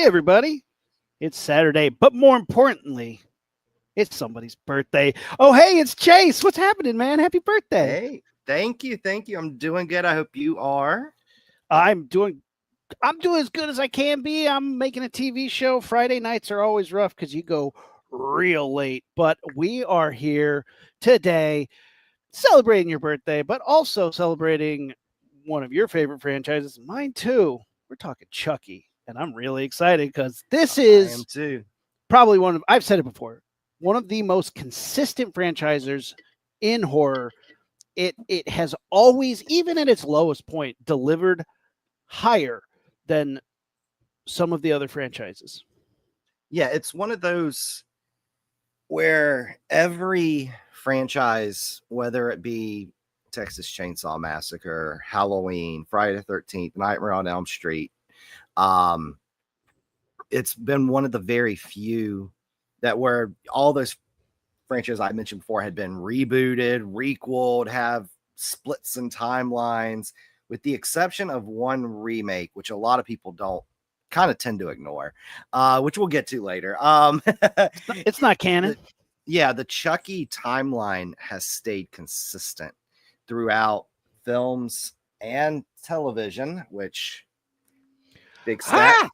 Hey, everybody. It's Saturday, but more importantly, it's somebody's birthday. Oh, hey, it's Chase. What's happening, man? Happy birthday. Hey, thank you. Thank you. I'm doing good. I hope you are. I'm doing as good as I can be. I'm making a TV show. Friday nights are always rough because you go real late. But we are here today celebrating your birthday, but also celebrating one of your favorite franchises, mine too. We're talking Chucky. And I'm really excited because this I am is too. probably I've said it before, one of the most consistent franchisers in horror. It has always, even at its lowest point, delivered higher than some of the other franchises. Yeah, it's one of those where every franchise, whether it be Texas Chainsaw Massacre, Halloween, Friday the 13th, Nightmare on Elm Street, um, it's been one of the very few that where all those franchises I mentioned before had been rebooted, requeled, have splits in timelines, with the exception of one remake, which a lot of people don't kind of tend to ignore, which we'll get to later. It's not canon. The Chucky timeline has stayed consistent throughout films and television, which big stack.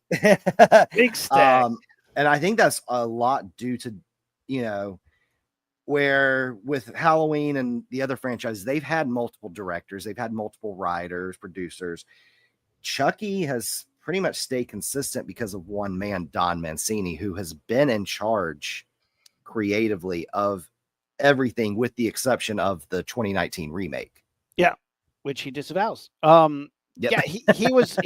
Big stack. And I think that's a lot due to, you know, where with Halloween and the other franchises, they've had multiple directors, they've had multiple writers, producers. Chucky has pretty much stayed consistent because of one man, Don Mancini, who has been in charge creatively of everything with the exception of the 2019 remake. Yeah, which he disavows. Yep. Yeah, he was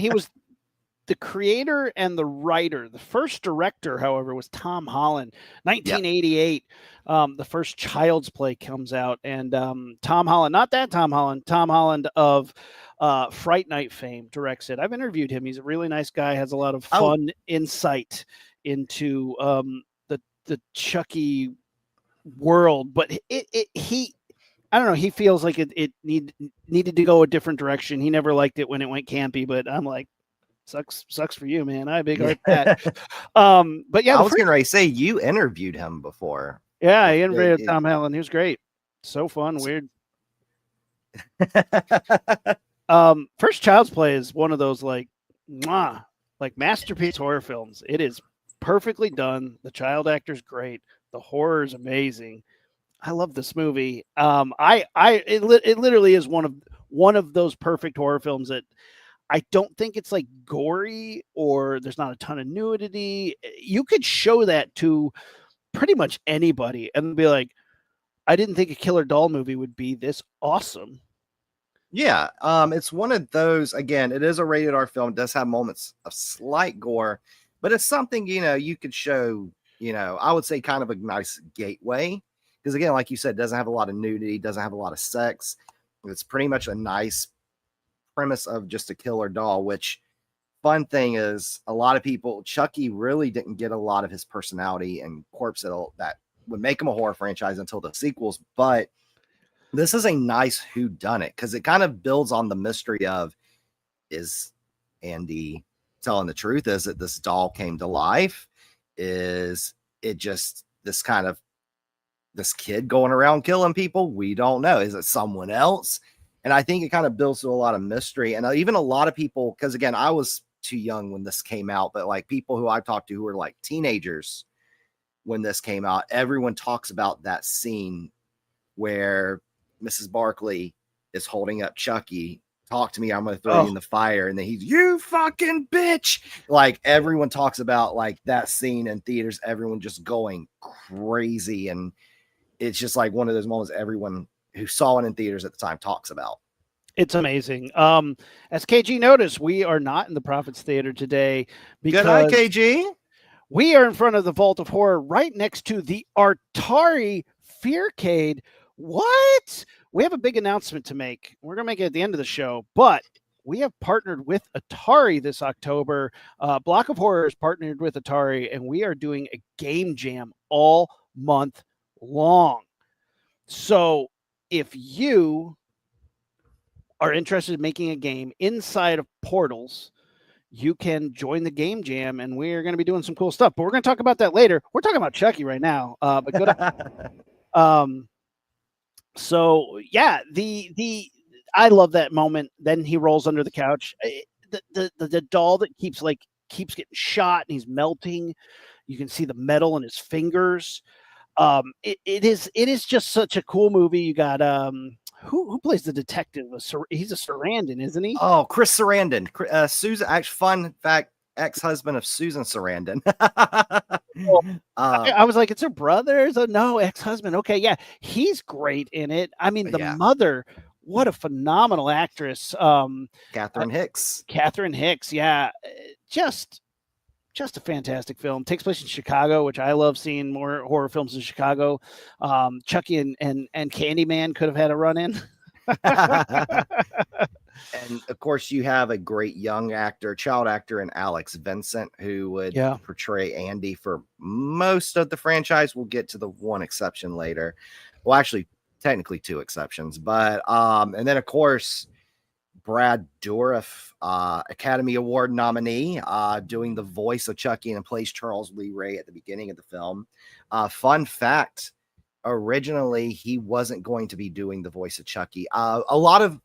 the creator and the writer. The first director, however, was Tom Holland. 1988, the first Child's Play comes out, and Tom Holland, not that Tom Holland of Fright Night fame, directs it. I've interviewed him. He's a really nice guy. Has a lot of fun insight into the Chucky world, but he. I don't know. He feels like it needed to go a different direction. He never liked it when it went campy, but I'm like, sucks for you, man. I big heart that. But yeah, I was gonna say you interviewed him before. Yeah, I interviewed Tom Holland. He was great. So fun, weird. First Child's Play is one of those like masterpiece horror films. It is perfectly done. The child actor's great. The horror is amazing. I love this movie. It literally is one of those perfect horror films that I don't think it's like gory or there's not a ton of nudity. You could show that to pretty much anybody and be like, I didn't think a killer doll movie would be this awesome. Yeah, it's one of those, again, it is a rated R film. It does have moments of slight gore, but it's something, you could show, I would say kind of a nice gateway. Because again, like you said, it doesn't have a lot of nudity, doesn't have a lot of sex. It's pretty much a nice premise of just a killer doll, which fun thing is a lot of people, Chucky really didn't get a lot of his personality and corpse that would make him a horror franchise until the sequels. But this is a nice whodunit because it kind of builds on the mystery of, is Andy telling the truth? Is it this doll came to life? Is it just this kid going around killing people? We don't know. Is it someone else? And I think it kind of builds to a lot of mystery. And even a lot of people, because again, I was too young when this came out, but like people who I've talked to who were like teenagers when this came out, everyone talks about that scene where Mrs. Barkley is holding up Chucky. Talk to me, I'm going to throw you in the fire. And then he's, you fucking bitch. Like everyone talks about like that scene in theaters, everyone just going crazy. And it's just like one of those moments everyone who saw it in theaters at the time talks about. It's amazing. As KG noticed, we are not in the Prophets Theater today because good night, KG. We are in front of the Vault of Horror right next to the Atari Fearcade. What? We have a big announcement to make. We're going to make it at the end of the show, but we have partnered with Atari this October. Block of Horror is partnered with Atari, and we are doing a game jam all month long. So if you are interested in making a game inside of Portals, you can join the game jam, and we're going to be doing some cool stuff. But we're going to talk about that later. We're talking about Chucky right now. But good. So yeah, the I love that moment. Then he rolls under the couch. The doll that keeps getting shot and he's melting. You can see the metal in his fingers. It is just such a cool movie. You got who plays the detective? He's a Sarandon, isn't he? Oh, Chris Sarandon. Susan, actually, fun fact, ex-husband of Susan Sarandon. Well, I was like, it's her brother. So no, ex-husband. Okay, yeah, he's great in it. I mean, the mother, what a phenomenal actress. Catherine Hicks. Catherine Hicks, yeah, just a fantastic film. Takes place in Chicago, which I love seeing more horror films in Chicago. Chucky and Candyman could have had a run in. And of course, you have a great young actor, child actor, in Alex Vincent, who would portray Andy for most of the franchise. We'll get to the one exception later. Well, actually, technically two exceptions, but and then of course, Brad Dourif, Academy Award nominee, doing the voice of Chucky and plays Charles Lee Ray at the beginning of the film. Fun fact, originally he wasn't going to be doing the voice of Chucky. A lot of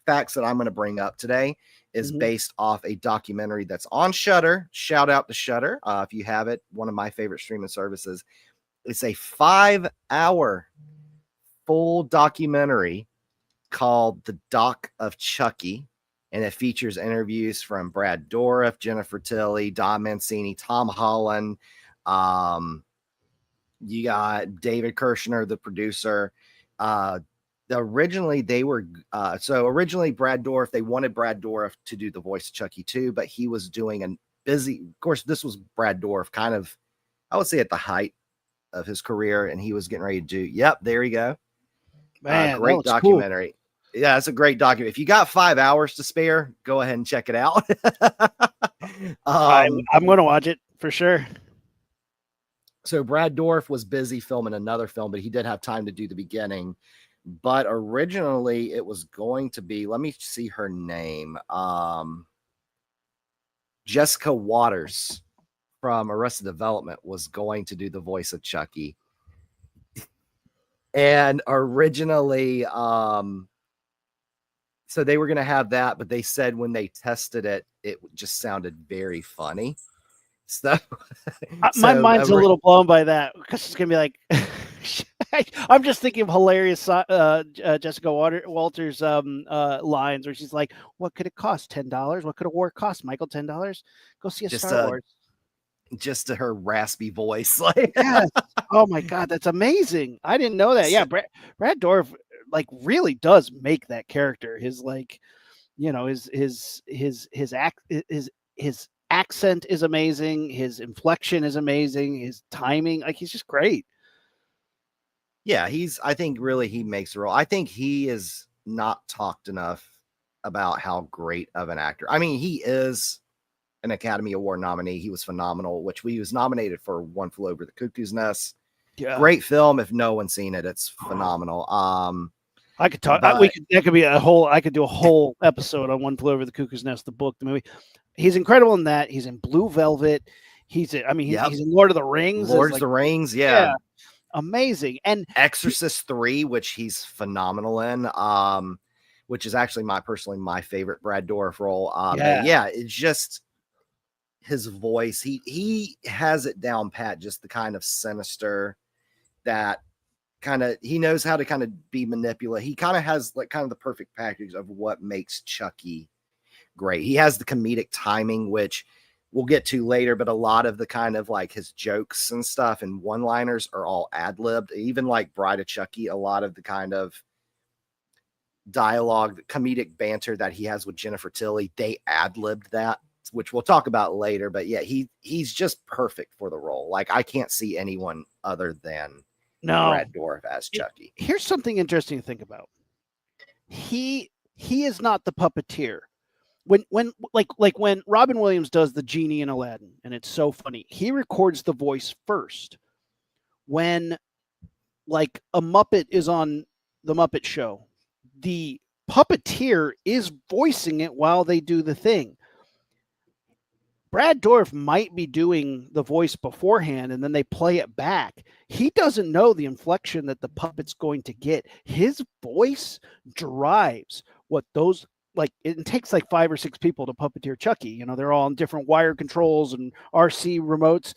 facts that I'm going to bring up today is based off a documentary that's on Shudder. Shout out to Shudder. If you have it, one of my favorite streaming services. It's a 5-hour full documentary called The Doc of Chucky, and it features interviews from Brad Dourif, Jennifer Tilly, Don Mancini, Tom Holland. You got David Kirshner, the producer. Originally they were originally Brad Dourif, they wanted Brad Dourif to do the voice of Chucky too, but he was doing of course, this was Brad Dourif kind of, I would say, at the height of his career, and he was getting ready to do, there you go. Man, great documentary. Cool. Yeah, it's a great document. If you got 5 hours to spare, go ahead and check it out. I'm going to watch it for sure. So Brad Dourif was busy filming another film, but he did have time to do the beginning. But originally it was going to be, let me see her name. Jessica Waters from Arrested Development was going to do the voice of Chucky. And originally, so they were going to have that, but they said when they tested it, it just sounded very funny. So my mind's a little blown by that, because it's going to be like, I'm just thinking of hilarious Jessica Walters lines where she's like, what could it cost? $10? What could a war cost, Michael? $10? Go see a Star Wars. Just to her raspy voice. Like, yes. Oh my God, that's amazing. I didn't know that. Yeah, Brad Dourif really does make that character. His his accent is amazing. His inflection is amazing. His timing, he's just great. Yeah, I think really he makes the role. I think he is not talked enough about how great of an actor. I mean, he is an Academy Award nominee. He was phenomenal, which he was nominated for One Flew Over the Cuckoo's Nest. Yeah. Great film. If no one's seen it, it's phenomenal. I could talk. I could do a whole episode on One Flew Over the Cuckoo's Nest, the book, the movie. He's incredible in that. He's in Blue Velvet. He's in Lord of the Rings. Lord of the Rings, yeah. Amazing. And Exorcist 3, which he's phenomenal in. Which is actually my favorite Brad Dourif role. It's just his voice. He has it down pat, just the kind of sinister that he knows how to kind of be manipulative. He kind of has the perfect package of what makes Chucky great. He has the comedic timing, which we'll get to later, but a lot of the kind of his jokes and stuff and one-liners are all ad-libbed. Even like Bride of Chucky, a lot of the kind of dialogue, comedic banter that he has with Jennifer Tilly, they ad-libbed that, which we'll talk about later. But yeah, he's just perfect for the role. I can't see anyone other than Brad Dourif as Chucky. Here's something interesting to think about. He is not the puppeteer. When Robin Williams does the genie in Aladdin, and it's so funny, he records the voice first. When a Muppet is on the Muppet Show, the puppeteer is voicing it while they do the thing. Brad Dourif might be doing the voice beforehand and then they play it back. He doesn't know the inflection that the puppet's going to get. His voice drives what those, like, it takes like 5 or 6 people to puppeteer Chucky. You know, they're all on different wire controls and RC remotes.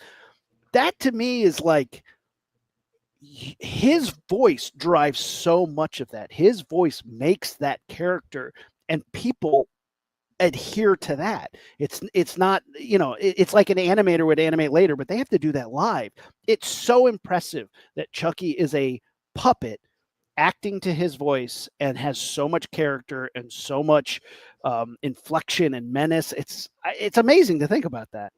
That to me is like, his voice drives so much of that. His voice makes that character, and people adhere to that. It's not, you know, it's like an animator would animate later, but they have to do that live. It's so impressive that Chucky is a puppet acting to his voice and has so much character and so much inflection and menace. It's amazing to think about that.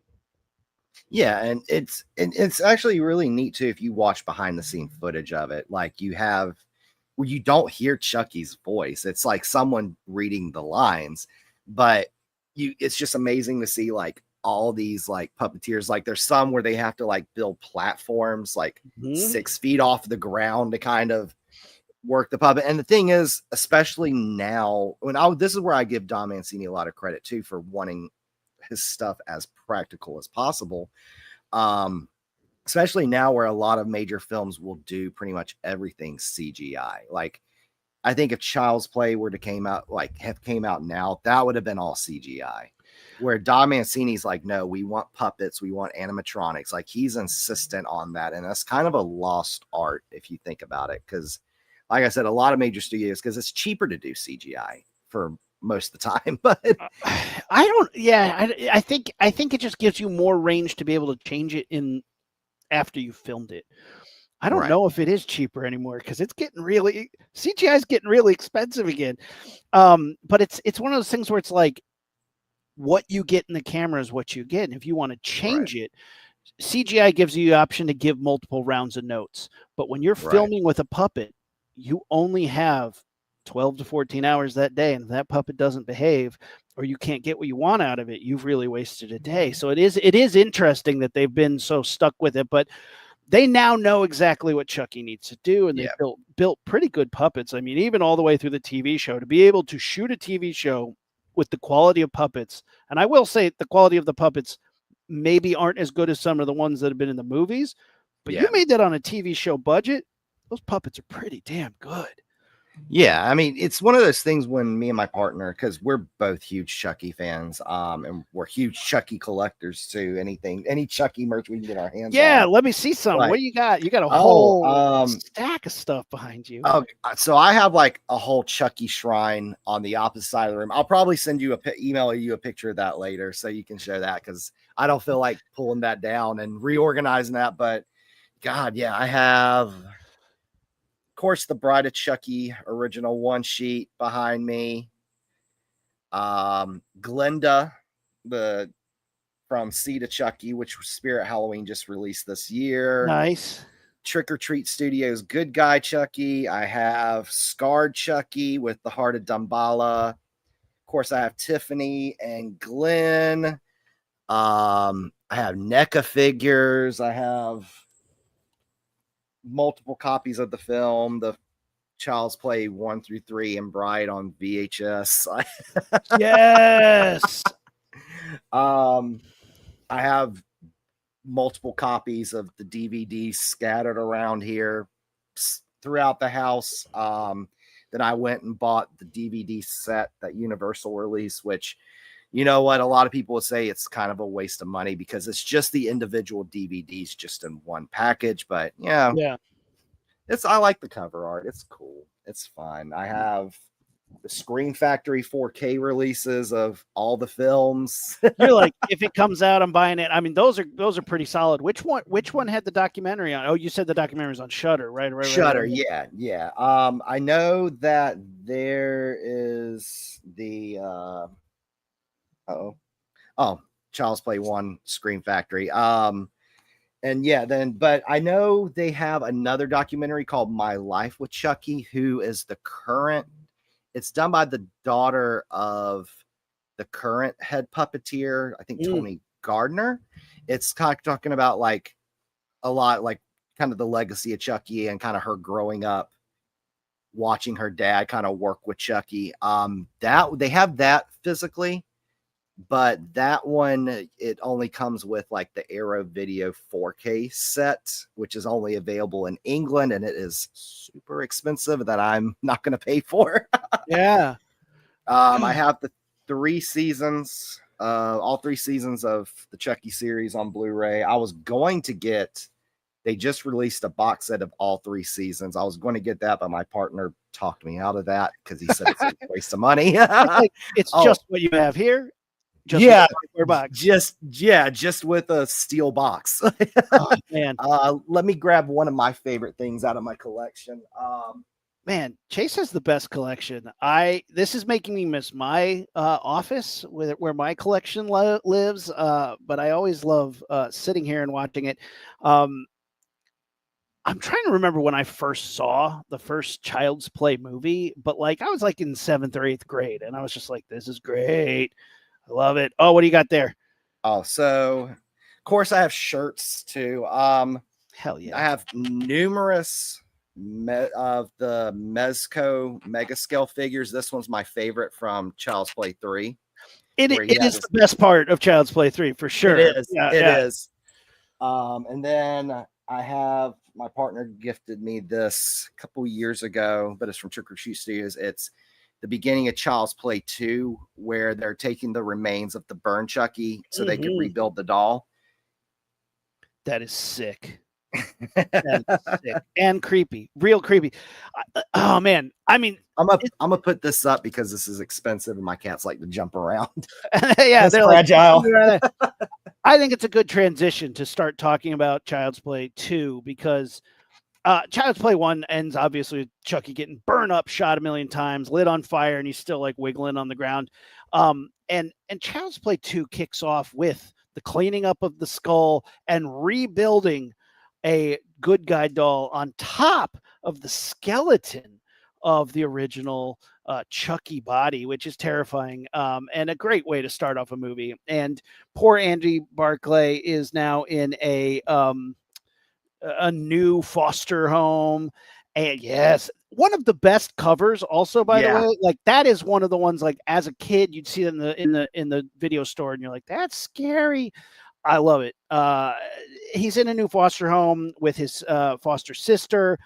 Yeah, and it's actually really neat too if you watch behind the scene footage of it. Like you have where you don't hear Chucky's voice. It's like someone reading the lines, but it's just amazing to see like all these like puppeteers. Like there's some where they have to like build platforms like 6 feet off the ground to kind of work the puppet. And the thing is, especially now, this is where I give Don Mancini a lot of credit too for wanting his stuff as practical as possible. Especially now where a lot of major films will do pretty much everything CGI. Like I think if Child's Play were to came out now, that would have been all CGI. Where Don Mancini's like, no, we want puppets, we want animatronics. Like he's insistent on that. And that's kind of a lost art if you think about it. Because like I said, a lot of major studios, because it's cheaper to do CGI for most of the time. But I think it just gives you more range to be able to change it in after you filmed it. I don't know if it is cheaper anymore because CGI is getting really expensive again. But it's one of those things where it's like what you get in the camera is what you get. And if you want to change it, CGI gives you the option to give multiple rounds of notes. But when you're filming with a puppet, you only have 12 to 14 hours that day. And if that puppet doesn't behave or you can't get what you want out of it, you've really wasted a day. So it is interesting that they've been so stuck with it, but they now know exactly what Chucky needs to do. And they built pretty good puppets. I mean, even all the way through the TV show, to be able to shoot a TV show with the quality of puppets. And I will say the quality of the puppets maybe aren't as good as some of the ones that have been in the movies, but you made that on a TV show budget. Those puppets are pretty damn good. Yeah, I mean, it's one of those things when me and my partner, because we're both huge Chucky fans, and we're huge Chucky collectors too. Any Chucky merch we can get our hands on. Yeah, let me see some. What do you got? You got a whole stack of stuff behind you. Oh, so I have like a whole Chucky shrine on the opposite side of the room. I'll probably send you email you a picture of that later so you can show that, because I don't feel like pulling that down and reorganizing that. But God, yeah, I have. Course, the Bride of Chucky original one sheet behind me. Glenda, from Seed of Chucky, which Spirit Halloween just released this year. Nice. Trick or Treat Studios Good Guy Chucky. I have Scarred Chucky with the Heart of Dumbala. Of course, I have Tiffany and Glenn. I have NECA figures. I have multiple copies of the film, the Child's Play 1 through 3 and Bride on VHS. Yes. I have multiple copies of the DVDs scattered around here throughout the house. Then I went and bought the DVD set that Universal released, which, you know what, a lot of people would say it's kind of a waste of money because it's just the individual DVDs just in one package. But yeah, I like the cover art. It's cool. It's fun. I have the Scream Factory 4K releases of all the films. You're like, if it comes out, I'm buying it. I mean, those are pretty solid. Which one had the documentary on? Oh, you said the documentary's on Shudder, right? Shudder, yeah. I know that there is the Child's Play 1 Scream Factory. And yeah, but I know they have another documentary called My Life with Chucky, who is the current. It's done by the daughter of the current head puppeteer, I think Tony Gardner. It's kind of talking about like a lot, like kind of the legacy of Chucky and kind of her growing up, watching her dad kind of work with Chucky. That they have that physically. but that one, it only comes with like the Arrow Video 4K set, which is only available in England, and it is super expensive that I'm not going to pay for. Yeah. I have the 3 seasons, all 3 seasons of the Chucky series on Blu-ray. I was going to get, they just released a box set of all 3 seasons. I was going to get that, but my partner talked me out of that because he said it's a waste of money. It's like, it's Oh, just what you have here. Just yeah, with a box. just with a steel box. Oh, man. Let me grab one of my favorite things out of my collection. Man, Chase has the best collection. This is making me miss my office where my collection lives. But I always love sitting here and watching it. I'm trying to remember when I first saw the first Child's Play movie, but like I was like in 7th or 8th grade, and I was just like, "This is great, I love it." Oh, what do you got there? Oh, so of course I have shirts too. Hell I yeah! have numerous of the Mezco mega scale figures. This one's my favorite from Child's Play 3. It Where he is this, the best part of Child's Play 3 for sure. it is. Yeah, It yeah. is. And then I have, my partner gifted me this a couple years ago, but it's from Trick or Treat Studios. It's the beginning of Child's Play 2, where they're taking the remains of the burn Chucky so they could rebuild the doll. That is sick. That is sick and creepy, real creepy. Oh man, I mean, I'm gonna put this up because this is expensive and my cats like to jump around. yeah, it's they're fragile. Like, I think it's a good transition to start talking about Child's Play 2 because Child's Play 1 ends obviously with Chucky getting burned up, shot a million times, lit on fire, and he's still like wiggling on the ground. And Child's Play 2 kicks off with the cleaning up of the skull and rebuilding a good guy doll on top of the skeleton of the original Chucky body, which is terrifying, and a great way to start off a movie. And poor Andy Barclay is now in a new foster home. And yes, one of the best covers also, by the way, like that is one of the ones, like as a kid, you'd see it in the video store and you're like, that's scary. I love it. He's in a new foster home with his foster sister,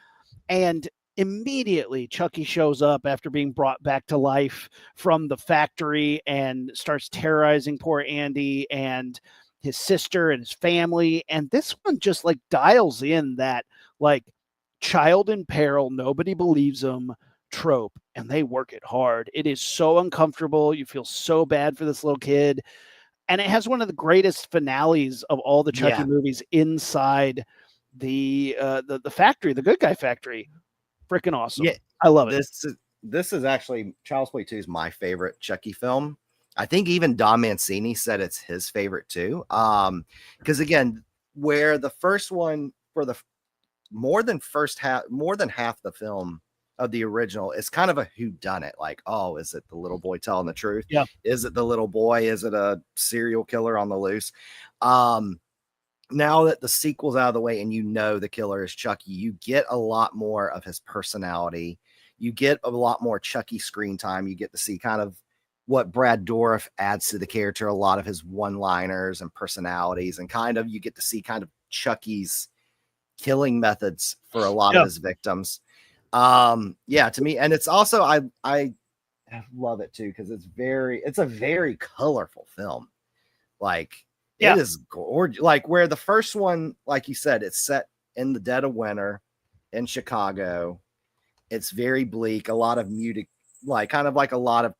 and immediately Chucky shows up after being brought back to life from the factory and starts terrorizing poor Andy and his sister and his family. And this one just like dials in that like child in peril, nobody believes them trope, and they work it hard. It is so uncomfortable. You feel so bad for this little kid. And it has one of the greatest finales of all the Chucky movies inside the factory, the good guy factory. Freaking awesome. Yeah, I love it. This is actually, Child's Play 2 is my favorite Chucky film. I think even Don Mancini said it's his favorite too. Because again, where the first one, for the more than half the film of the original, it's kind of a whodunit. Like, oh, is it the little boy telling the truth? Yeah. Is it the little boy? Is it a serial killer on the loose? Now that the sequel's out of the way and you know the killer is Chucky, you get a lot more of his personality. You get a lot more Chucky screen time. You get to see kind of what Brad Dourif adds to the character, a lot of his one-liners and personalities, and kind of you get to see kind of Chucky's killing methods for a lot of his victims. To me, and it's also I love it too because it's a very colorful film. Like, it is gorgeous. Like, where the first one, like you said, it's set in the dead of winter in Chicago. It's very bleak, a lot of muted, like kind of like a lot of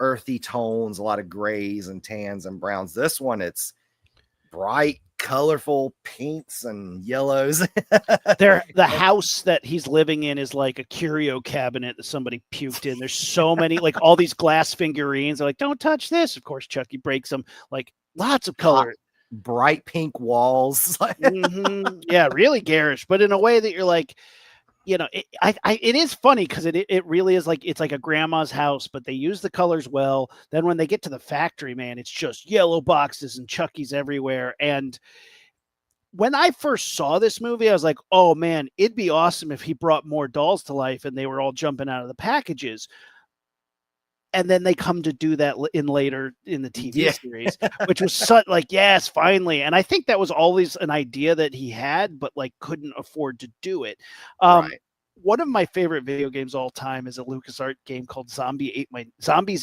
earthy tones, a lot of grays and tans and browns. This one, it's bright, colorful pinks and yellows. The house that he's living in is like a curio cabinet that somebody puked in. There's so many, like all these glass figurines. They're like, don't touch this. Of course, Chucky breaks them. Like, lots of color. Bright pink walls. Yeah, really garish, but in a way that you're like, you know, it is funny because it really is like, it's like a grandma's house, but they use the colors well. Then when they get to the factory, man, it's just yellow boxes and Chucky's everywhere. And when I first saw this movie, I was like, oh man, it'd be awesome if he brought more dolls to life and they were all jumping out of the packages. and then they come to do that in later in the TV Yeah. series, which was such like, yes, finally. And I think that was always an idea that he had, but like couldn't afford to do it. Right. One of my favorite video games all time is a LucasArts game called Zombies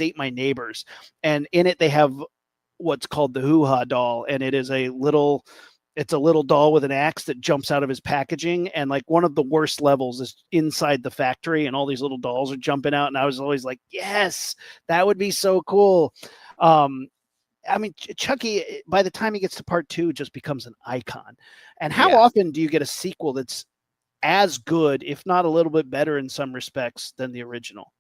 Ate My Neighbors. And in it, they have what's called the hoo-ha doll. And it's a little doll with an axe that jumps out of his packaging. And like one of the worst levels is inside the factory and all these little dolls are jumping out. And I was always like, yes, that would be so cool. I mean, Chucky, by the time he gets to part 2, just becomes an icon. And how often do you get a sequel that's as good, if not a little bit better in some respects than the original?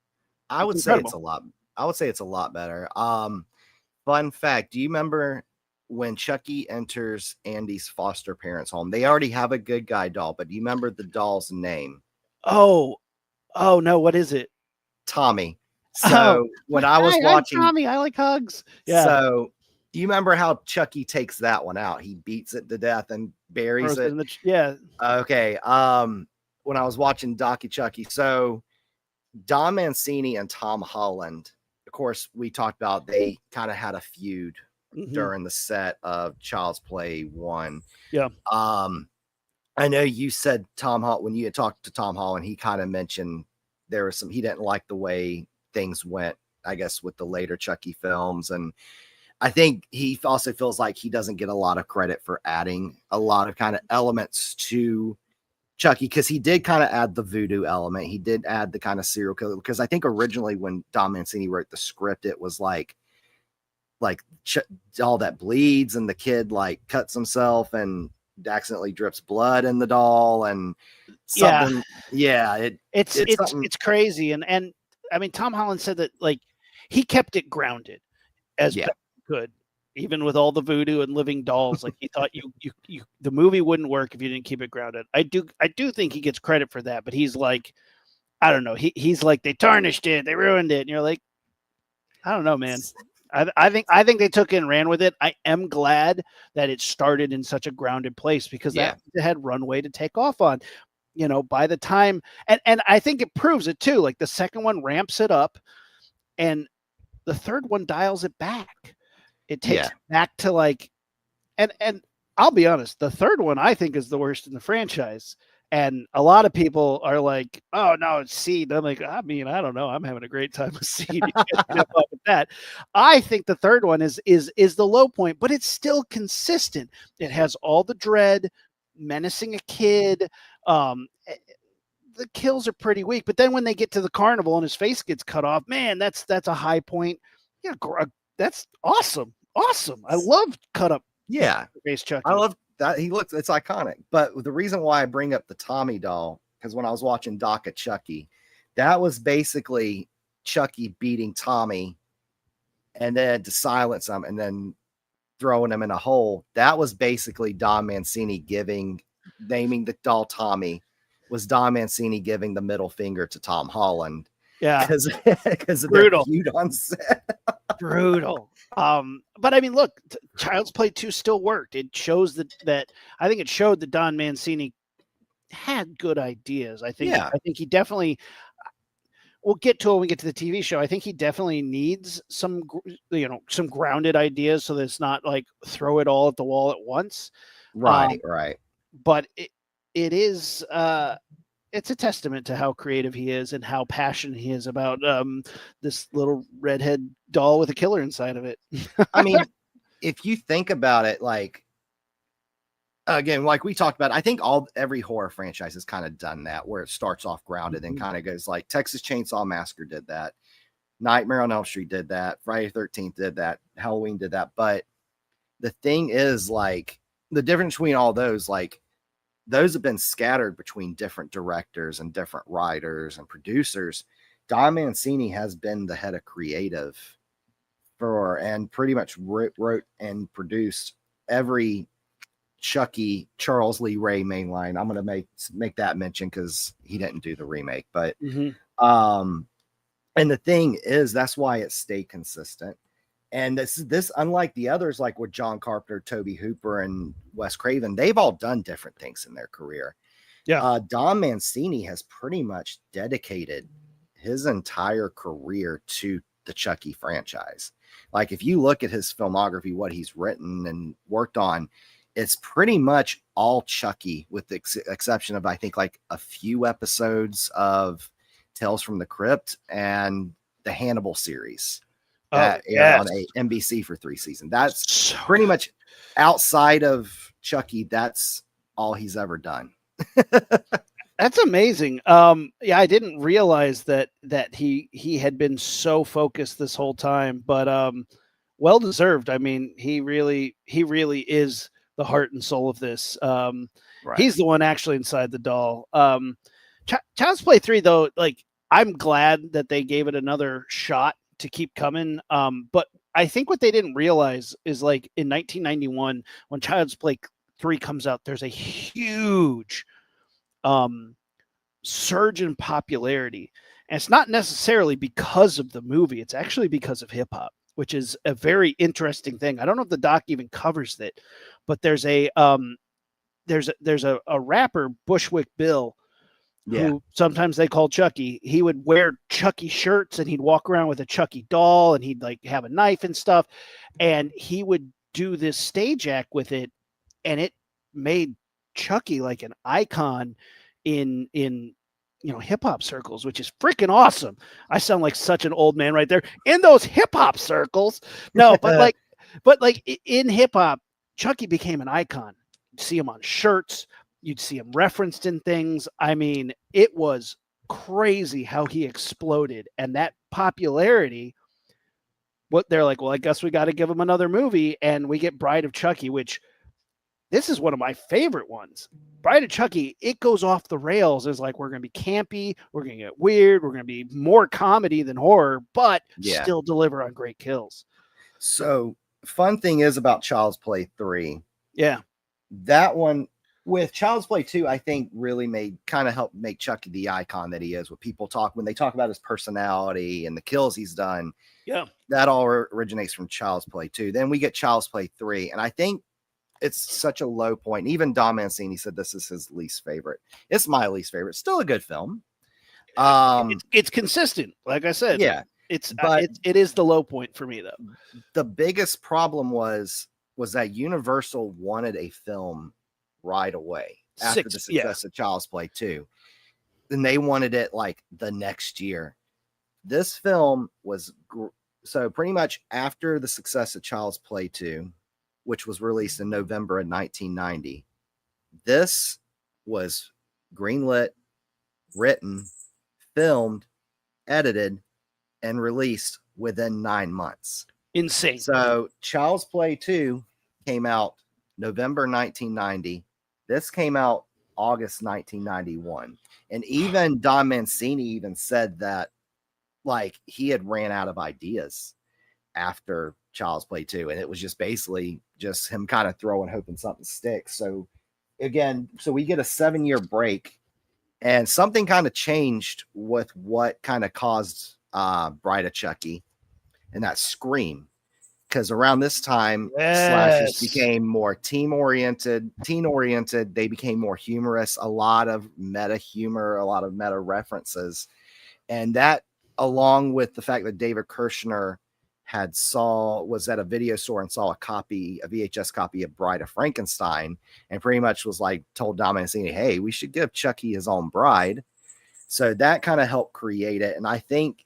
I would say it's a lot. I would say it's a lot better. Fun fact: do you remember when Chucky enters Andy's foster parents' home? They already have a good guy doll, but do you remember the doll's name? Oh no, what is it? Tommy. So when I was watching Tommy, I like hugs. Yeah. So do you remember how Chucky takes that one out? He beats it to death and buries it. Yeah. Okay. When I was watching Docu Chucky, so Don Mancini and Tom Holland, of course, we talked about they kind of had a feud during the set of Child's Play 1. Yeah. I know you said Tom Holland, when you had talked to Tom Holland, he kind of mentioned there was he didn't like the way things went, I guess, with the later Chucky films. And I think he also feels like he doesn't get a lot of credit for adding a lot of kind of elements to Chucky, because he did kind of add the voodoo element. He did add the kind of serial killer, because I think originally when Don Mancini wrote the script, it was like all that bleeds and the kid like cuts himself and accidentally drips blood in the doll and something. It's crazy. And I mean, Tom Holland said that like he kept it grounded as best he could, even with all the voodoo and living dolls. Like he thought you the movie wouldn't work if you didn't keep it grounded. I do think he gets credit for that, but he's like, I don't know. He's like, they tarnished it, they ruined it, and you're like, I don't know, man. I think they took it and ran with it. I am glad that it started in such a grounded place, because that had runway to take off on. You know, by the time, and I think it proves it too. Like the second one ramps it up, and the third one dials it back. It takes it back to like, and I'll be honest, the third one I think is the worst in the franchise. And a lot of people are like, "Oh no, it's Seed." I'm like, I mean, I don't know. I'm having a great time with Seed. With that, I think the third one is the low point, but it's still consistent. It has all the dread, menacing a kid. The kills are pretty weak, but then when they get to the carnival and his face gets cut off, man, that's a high point. Yeah, that's awesome. I love cut up. Face Chucky. I love that it's iconic. But the reason why I bring up the Tommy doll, because when I was watching Docu Chucky, that was basically Chucky beating Tommy and then to silence him and then throwing him in a hole. That was basically Don Mancini naming the doll Tommy, was Don Mancini giving the middle finger to Tom Holland. Yeah, because of their feud on set. Brutal. But I mean, look, Child's Play 2 still worked. It shows that I think it showed that Don Mancini had good ideas. I think he definitely. We'll get to it when we get to the TV show. I think he definitely needs some grounded ideas, so that it's not like throw it all at the wall at once. Right. But it is. It's a testament to how creative he is and how passionate he is about this little redhead doll with a killer inside of it. I mean, if you think about it, like, again, like we talked about, I think every horror franchise has kind of done that, where it starts off grounded and kind of goes like Texas Chainsaw Massacre did that. Nightmare on Elm Street did that. Friday the 13th did that. Halloween did that. But the thing is, like, the difference between all those, like, those have been scattered between different directors and different writers and producers. Don Mancini has been the head of creative and pretty much wrote and produced every Chucky Charles Lee Ray mainline. I'm going to make that mention because he didn't do the remake, but and the thing is, that's why it stayed consistent. And this, unlike the others, like with John Carpenter, Tobe Hooper, and Wes Craven, they've all done different things in their career. Yeah. Don Mancini has pretty much dedicated his entire career to the Chucky franchise. Like if you look at his filmography, what he's written and worked on, it's pretty much all Chucky, with the exception of, I think, like a few episodes of Tales from the Crypt and the Hannibal series that aired on a NBC for 3 seasons. That's So pretty much outside of Chucky. That's all he's ever done. That's amazing. Yeah, I didn't realize that he had been so focused this whole time, but well deserved. I mean, he really is the heart and soul of this. Right. He's the one actually inside the doll. Child's Play 3, though, like, I'm glad that they gave it another shot to keep coming. But I think what they didn't realize is, like, in 1991, when Child's Play 3 comes out, there's a huge surge in popularity. And it's not necessarily because of the movie. It's actually because of hip hop, which is a very interesting thing. I don't know if the doc even covers it, but there's a rapper, Bushwick Bill, who sometimes they call Chucky. He would wear Chucky shirts and he'd walk around with a Chucky doll and he'd like have a knife and stuff. And he would do this stage act with it. And it made Chucky like an icon in hip hop circles, which is freaking awesome. I sound like such an old man right there in those hip hop circles. No, but like in hip hop, Chucky became an icon. You'd see him on shirts. You'd see him referenced in things. I mean, it was crazy how he exploded, and that popularity. What they're like, well, I guess we got to give him another movie, and we get Bride of Chucky, which this is one of my favorite ones. Bride of Chucky, it goes off the rails. It's like, we're going to be campy, we're going to get weird, we're going to be more comedy than horror, but still deliver on great kills. So, fun thing is about Child's Play 3. Yeah. That one with Child's Play 2, I think really helped make Chucky the icon that he is. When they talk about his personality and the kills he's done. Yeah. That all originates from Child's Play 2. Then we get Child's Play 3. And I think it's such a low point. Even Don Mancini said this is his least favorite. It's my least favorite. Still a good film. It's consistent. Like I said, yeah, it is the low point for me, though. The biggest problem was that Universal wanted a film right away after the success of Child's Play 2. And they wanted it like the next year. This film was so pretty much after the success of Child's Play 2, which was released in November of 1990. This was greenlit, written, filmed, edited, and released within 9 months. Insane. So Child's Play 2 came out November 1990. This came out August 1991. And even Don Mancini even said that, like, he had ran out of ideas after Child's Play 2, and it was just basically just him kind of throwing, hoping something sticks. So again, we get a 7-year break, and something kind of changed with what kind of caused Bride of Chucky, and that Scream. Because around this time, slashers became more teen oriented. They became more humorous, a lot of meta humor, a lot of meta references. And that, along with the fact that David Kirshner was at a video store and saw a VHS copy of Bride of Frankenstein, and pretty much was like, told Don Mancini, hey, we should give Chucky his own bride. So that kind of helped create it. And I think,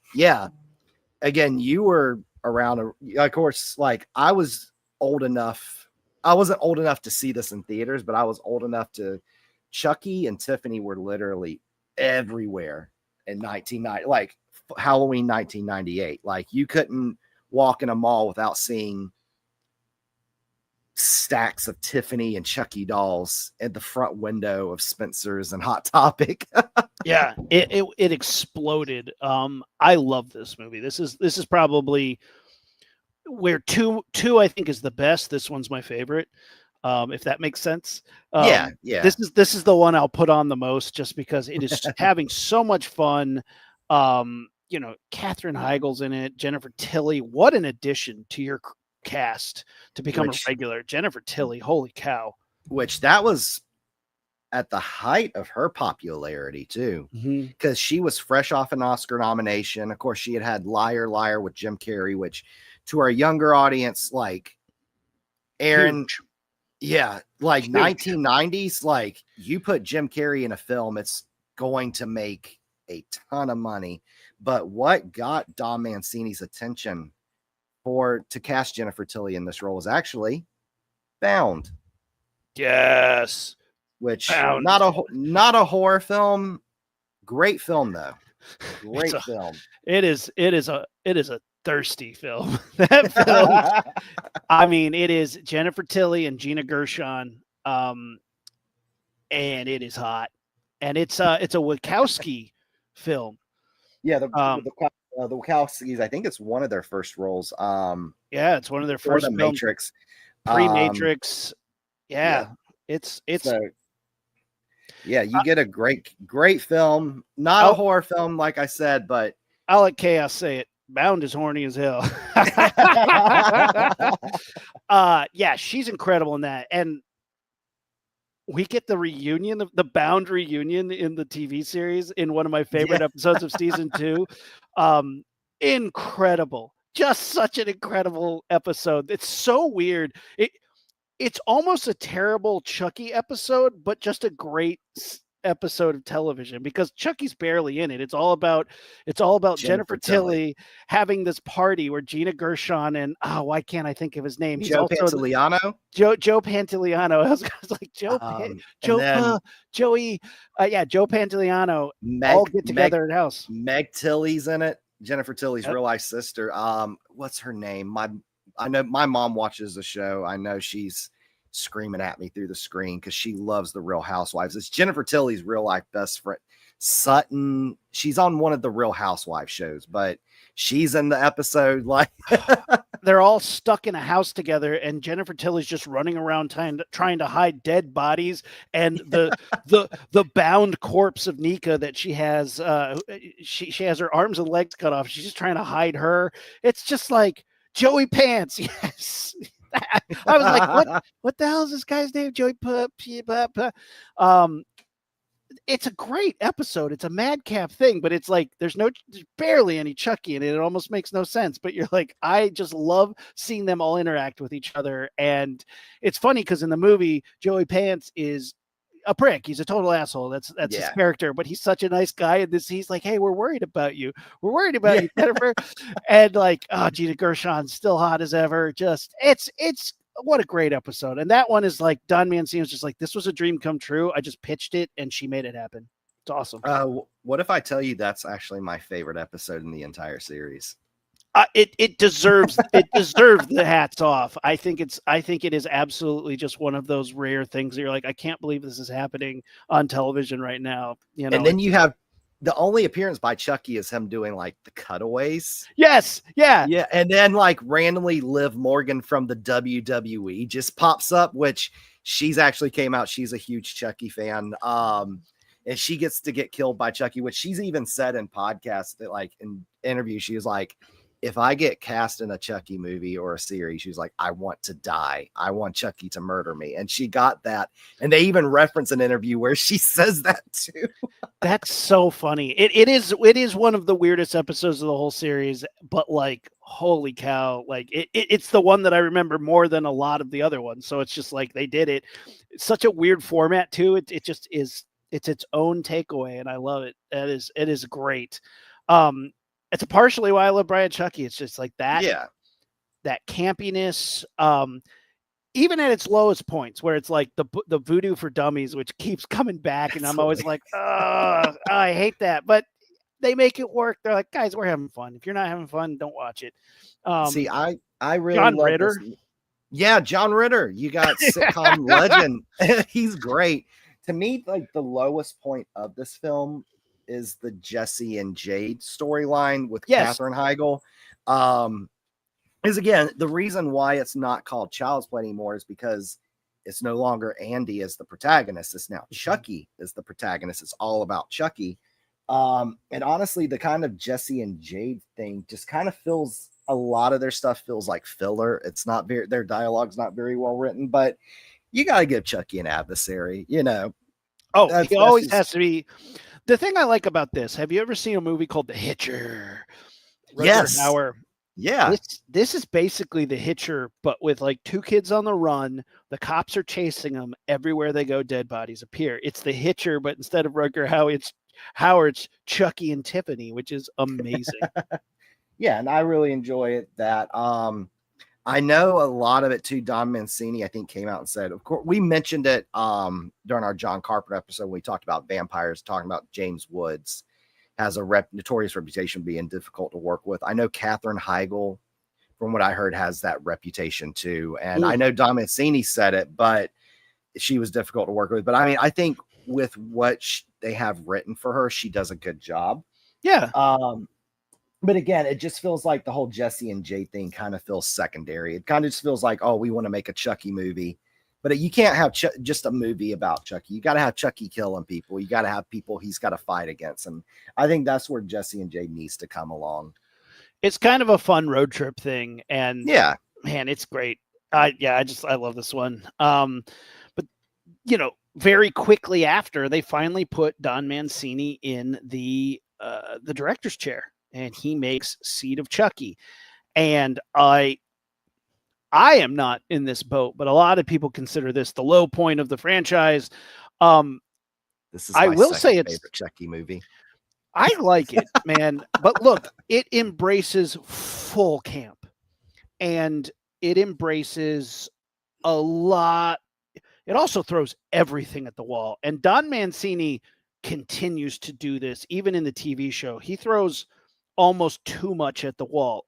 again, you were around, of course, like I wasn't old enough to see this in theaters, but I was old enough to, Chucky and Tiffany were literally everywhere in 1990, like Halloween 1998. Like you couldn't walk in a mall without seeing stacks of Tiffany and Chucky dolls at the front window of Spencer's and Hot Topic. Yeah, it exploded. I love this movie. This is probably where two I think is the best. This one's my favorite. If that makes sense. Yeah. This is the one I'll put on the most, just because it is having so much fun. Katherine Heigl's in it, Jennifer Tilly. What an addition to your cast to become a regular. Jennifer Tilly, holy cow. Which that was at the height of her popularity too, Mm-hmm. because she was fresh off an Oscar nomination. Of course, she had Liar Liar with Jim Carrey, which to our younger audience, like Aaron, Huge. yeah, like Huge. 1990s, like you put Jim Carrey in a film, it's going to make a ton of money. But what got Don Mancini's attention to cast Jennifer Tilly in this role was actually Bound, Yes. which Bound. not a horror film. Great film though. Great film. It is a thirsty film. That film. I mean, it is Jennifer Tilly and Gina Gershon, and it is hot, and it's a Wachowski film. Yeah, the Wachowskis. I think it's one of their first roles. Yeah, it's one of their first the Matrix. Pre-Matrix. Yeah, it's so, yeah, you get a great film. Not a horror film, like I said, but I'll let Chaos say it. Bound is horny as hell. Yeah, she's incredible in that. And we get the reunion, the Bound reunion in the TV series in one of my favorite episodes of season 2. Incredible. Just such an incredible episode. It's so weird. It's almost a terrible Chucky episode, but just a great episode of television because Chucky's barely in it. It's all about Jennifer Tilly having this party where Gina Gershon and why can't I think of his name? He's Joe Pantoliano. Joe Pantoliano. I was like Joey. Joe Pantoliano. All get together in house. Meg Tilly's in it. Jennifer Tilly's real life sister. What's her name? I know my mom watches the show. I know she's screaming at me through the screen because she loves the Real Housewives. It's Jennifer Tilly's real life best friend, Sutton. She's on one of the Real Housewives shows, but she's in the episode. Like they're all stuck in a house together, and Jennifer Tilly's just running around trying to hide dead bodies and the bound corpse of Nika that she has. She has her arms and legs cut off. She's just trying to hide her. It's just like Joey Pants. Yes. I was like, what the hell is this guy's name? Joey it's a great episode. It's a madcap thing, but it's like there's barely any Chucky in it. It almost makes no sense. But you're like, I just love seeing them all interact with each other. And it's funny because in the movie, Joey Pants is a prick. He's a total asshole. That's his character, but he's such a nice guy. And he's like, hey, we're worried about you. We're worried about you, Jennifer. And like, Gina Gershon's still hot as ever. Just it's what a great episode. And that one is like Don Mancini was just like, this was a dream come true. I just pitched it and she made it happen. It's awesome. What if I tell you that's actually my favorite episode in the entire series? It deserves the hats off. I think it is absolutely just one of those rare things that you're like, I can't believe this is happening on television right now. You know, and then you have the only appearance by Chucky is him doing like the cutaways. Yes, yeah, and then like randomly Liv Morgan from the WWE just pops up, which she's actually came out. She's a huge Chucky fan. And she gets to get killed by Chucky, which she's even said in podcasts that like in interviews, she was like, if I get cast in a Chucky movie or a series, she's like, I want to die. I want Chucky to murder me. And she got that. And they even reference an interview where she says that too. That's so funny. It is one of the weirdest episodes of the whole series, but like, holy cow. Like it's the one that I remember more than a lot of the other ones. So it's just like, they did it. It's such a weird format too. It just is, it's its own takeaway. And I love it. It is great. It's partially why I love Brian Chucky. It's just like that, that campiness, even at its lowest points, where it's like the Voodoo for Dummies, which keeps coming back, and I'm always like, I hate that, but they make it work. They're like, guys, we're having fun. If you're not having fun, don't watch it. See, I really John love Ritter. This. Yeah, John Ritter. You got sitcom legend. He's great. To me, like the lowest point of this film is the Jesse and Jade storyline with Katherine Heigl. Is again, the reason why it's not called Child's Play anymore is because it's no longer Andy as the protagonist. It's now Chucky is the protagonist. It's all about Chucky. And honestly, the kind of Jesse and Jade thing just kind of feels, a lot of their stuff feels like filler. It's not their dialogue's not very well written, but you got to give Chucky an adversary, you know. Oh, he That's always just has to be. The thing I like about this, have you ever seen a movie called The Hitcher? Rutger yes, Hauer. yeah. This is basically The Hitcher, but with like two kids on the run. The cops are chasing them everywhere they go. Dead bodies appear. It's The Hitcher, but instead of Rutger Hauer, it's Chucky and Tiffany, which is amazing. Yeah, and I really enjoy it. That I know a lot of it too. Don Mancini, I think, came out and said, of course, we mentioned it during our John Carpenter episode when we talked about vampires, talking about James Woods has a notorious reputation of being difficult to work with. I know Katherine Heigl, from what I heard, has that reputation too. And I know Don Mancini said it, but she was difficult to work with. But I mean, I think with what they have written for her, she does a good job. Yeah. But again, it just feels like the whole Jesse and Jay thing kind of feels secondary. It kind of just feels like, oh, we want to make a Chucky movie. But you can't have just a movie about Chucky. You got to have Chucky killing people. You got to have people he's got to fight against. And I think that's where Jesse and Jay needs to come along. It's kind of a fun road trip thing. And yeah, man, it's great. I love this one. But very quickly after, they finally put Don Mancini in the director's chair, and he makes Seed of Chucky. And I am not in this boat, but a lot of people consider this the low point of the franchise. This is I my will second say it's favorite Chucky movie. I like it, man. But look, it embraces full camp, and it embraces a lot. It also throws everything at the wall. And Don Mancini continues to do this, even in the TV show. He throws almost too much at the wall.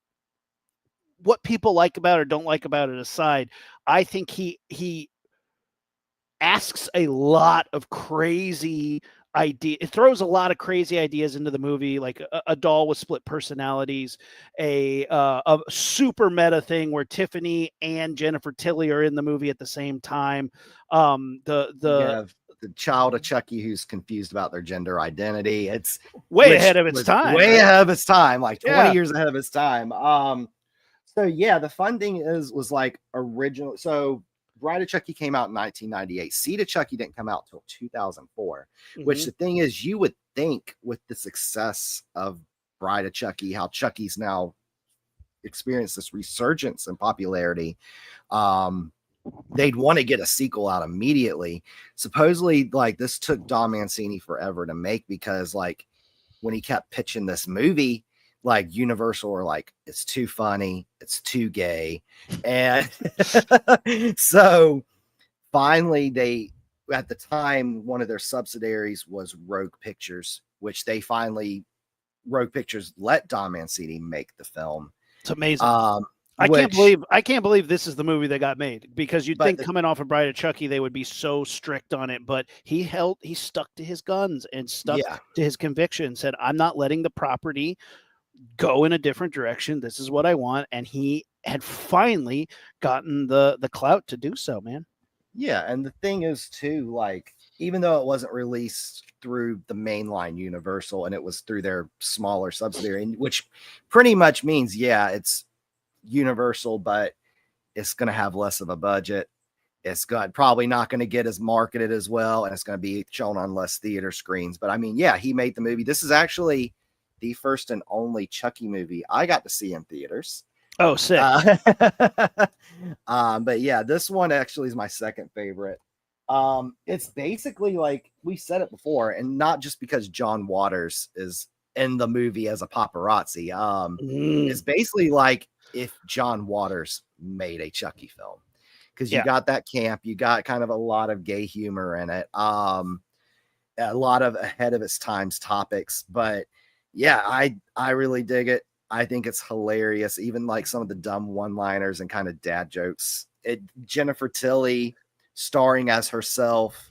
What people like about it or don't like about it aside, I think he asks a lot of crazy idea. It throws a lot of crazy ideas into the movie, like a doll with split personalities, a super meta thing where Tiffany and Jennifer Tilly are in the movie at the same time. You have the child of Chucky who's confused about their gender identity. It's way ahead of its time. Way ahead of its time, like 20 years ahead of its time. So yeah, the fun thing was like original. So Bride of Chucky came out in 1998. Seed of Chucky didn't come out until 2004, which the thing is, you would think with the success of Bride of Chucky, how Chucky's now experienced this resurgence in popularity, they'd want to get a sequel out immediately. Supposedly, like, this took Don Mancini forever to make because, like, when he kept pitching this movie, like Universal were like, it's too funny, it's too gay. And so finally they, at the time, one of their subsidiaries was Rogue Pictures, which Rogue Pictures let Don Mancini make the film. It's amazing. I can't believe this is the movie that got made, because you'd think coming off of Bride of Chucky, they would be so strict on it, but he stuck to his guns and stuck to his conviction, said, I'm not letting the property go in a different direction. This is what I want. And he had finally gotten the clout to do so, man. Yeah. And the thing is too, like, even though it wasn't released through the mainline Universal and it was through their smaller subsidiary, which pretty much means, it's Universal, but it's going to have less of a budget. It's probably not going to get as marketed as well. And it's going to be shown on less theater screens. But I mean, he made the movie. This is actually the first and only Chucky movie I got to see in theaters. Oh, sick. But yeah, this one actually is my second favorite. It's basically like we said it before, and not just because John Waters is in the movie as a paparazzi. It's basically like if John Waters made a Chucky film, because you got that camp, you got kind of a lot of gay humor in it, a lot of ahead of its times topics, but I really dig it. I think it's hilarious. Even like some of the dumb one-liners and kind of dad jokes. Jennifer Tilly starring as herself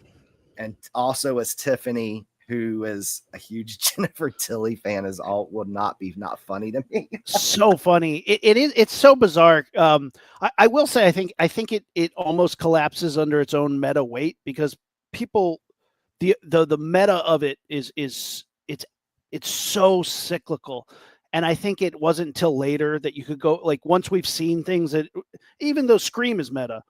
and also as Tiffany, who is a huge Jennifer Tilly fan, would not be not funny to me. So funny. It's so bizarre. I will say, I think it almost collapses under its own meta weight, because people, the meta of it is it's so cyclical. And I think it wasn't until later that you could go, like, once we've seen things that, even though Scream is meta,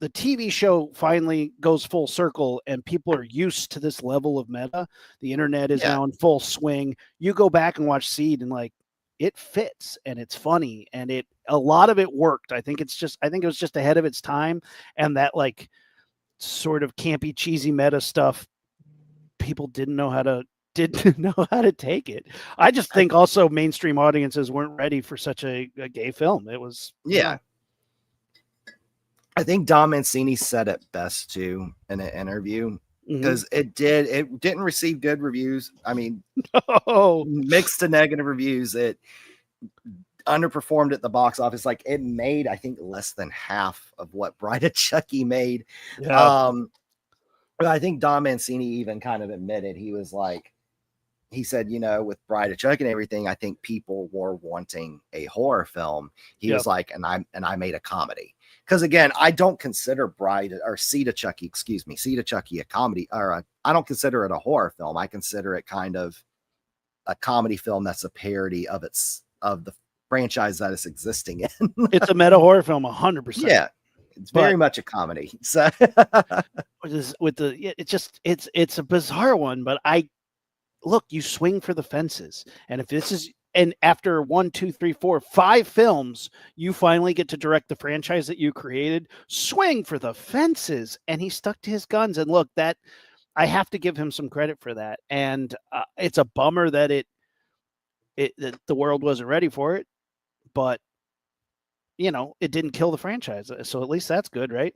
the TV show finally goes full circle and people are used to this level of meta. The internet is Yeah. now in full swing. You go back and watch Seed and like it fits and it's funny and a lot of it worked. I think it was just ahead of its time, and that like sort of campy, cheesy meta stuff, people didn't know how to take it. I just think also mainstream audiences weren't ready for such a gay film. It was, Yeah. I think Don Mancini said it best too in an interview, because it didn't receive good reviews. I mean, mixed to negative reviews. It underperformed at the box office. Like, it made, I think, less than half of what Bride of Chucky made. Yeah. But I think Don Mancini even kind of admitted, he was like, he said, you know, with Bride of Chucky and everything, I think people were wanting a horror film. He was like, and I made a comedy. Because again, I don't consider Seed of Chucky a comedy, or I don't consider it a horror film. I consider it kind of a comedy film that's a parody of the franchise that it's existing in. It's a meta horror film, 100%. Yeah, it's very much a comedy. So it's a bizarre one, but look, you swing for the fences, and after 1, 2, 3, 4, 5 films, you finally get to direct the franchise that you created. Swing for the fences, and he stuck to his guns. And look, that I have to give him some credit for that. And it's a bummer that that the world wasn't ready for it, but you know, it didn't kill the franchise. So at least that's good, right?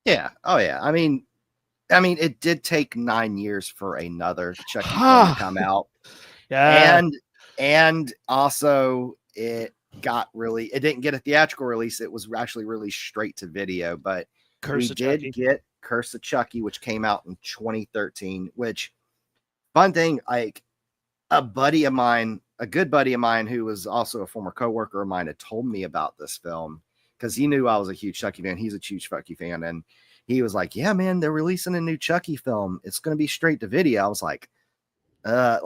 Yeah. Oh yeah. I mean, it did take 9 years for another Chucky film to come out. Yeah. And also it didn't get a theatrical release. It was actually released straight to video, but we did get Curse of Chucky, which came out in 2013, which, fun thing, like a good buddy of mine who was also a former coworker of mine, had told me about this film because he knew I was a huge Chucky fan. He's a huge Chucky fan. And he was like, yeah, man, they're releasing a new Chucky film. It's going to be straight to video. I was like I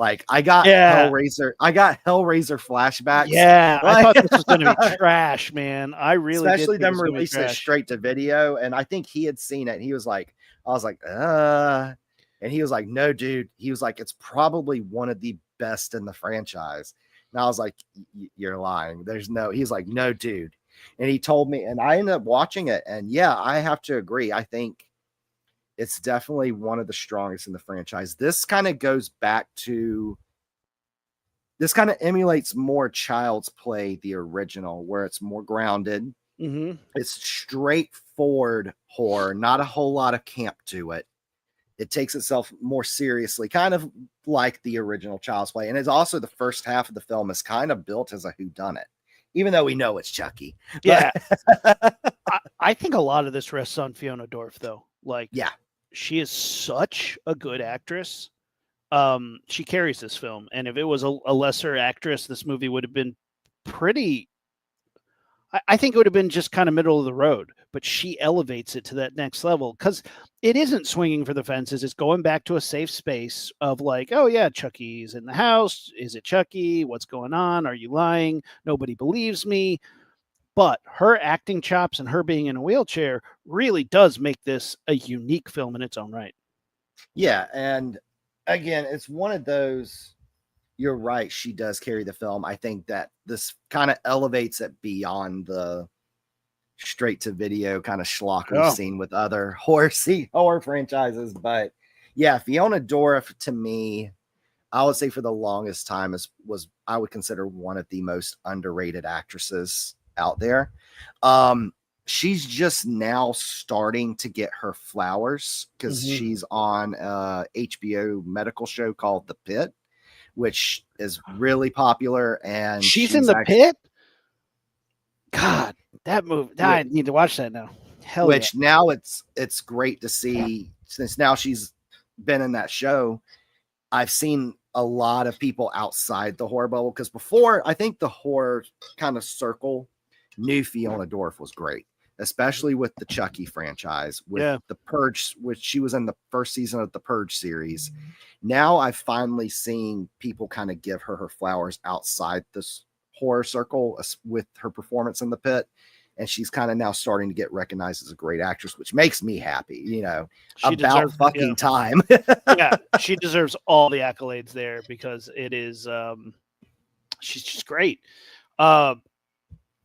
got Hellraiser flashbacks. Yeah, I thought this was going to be trash, man. I really especially them releasing it straight to video. And I think he had seen it. And he was like, I was like, and he was like, no, dude. He was like, it's probably one of the best in the franchise. And I was like, you're lying. He's like, no, dude. And he told me, and I ended up watching it. And yeah, I have to agree. I think it's definitely one of the strongest in the franchise. This kind of emulates more Child's Play, the original, where it's more grounded. Mm-hmm. It's straightforward horror, not a whole lot of camp to it. It takes itself more seriously, kind of like the original Child's Play. And it's also, the first half of the film is kind of built as a whodunit, even though we know it's Chucky. Yeah. I think a lot of this rests on Fiona Dorff, though. Like, yeah, she is such a good actress. She carries this film. And if it was a lesser actress, this movie would have been pretty, I think it would have been just kind of middle of the road, but she elevates it to that next level, because it isn't swinging for the fences. It's going back to a safe space of like, oh yeah, Chucky's in the house. Is it Chucky? What's going on? Are you lying? Nobody believes me. But her acting chops and her being in a wheelchair really does make this a unique film in its own right. Yeah. And again, it's one of those, you're right, she does carry the film. I think that this kind of elevates it beyond the straight to video kind of schlock we've seen with other horror franchises. But yeah, Fiona Dorff, to me, I would say for the longest time was I would consider one of the most underrated actresses out there. She's just now starting to get her flowers, because she's on a HBO medical show called The Pit, which is really popular. And she's in The Pit. God, that movie. I need to watch that now. Hell yeah. Now it's great to see, since now she's been in that show. I've seen a lot of people outside the horror bubble, because before, I think the horror kind of circle knew Fiona Dorff was great, especially with the Chucky franchise, with The Purge, which she was in the first season of the Purge series. Now I've finally seen people kind of give her flowers outside this horror circle with her performance in The Pit. and she's kind of now starting to get recognized as a great actress, which makes me happy. You know, She about deserves, fucking time. yeah, she deserves all the accolades there because it is. She's just great. Uh,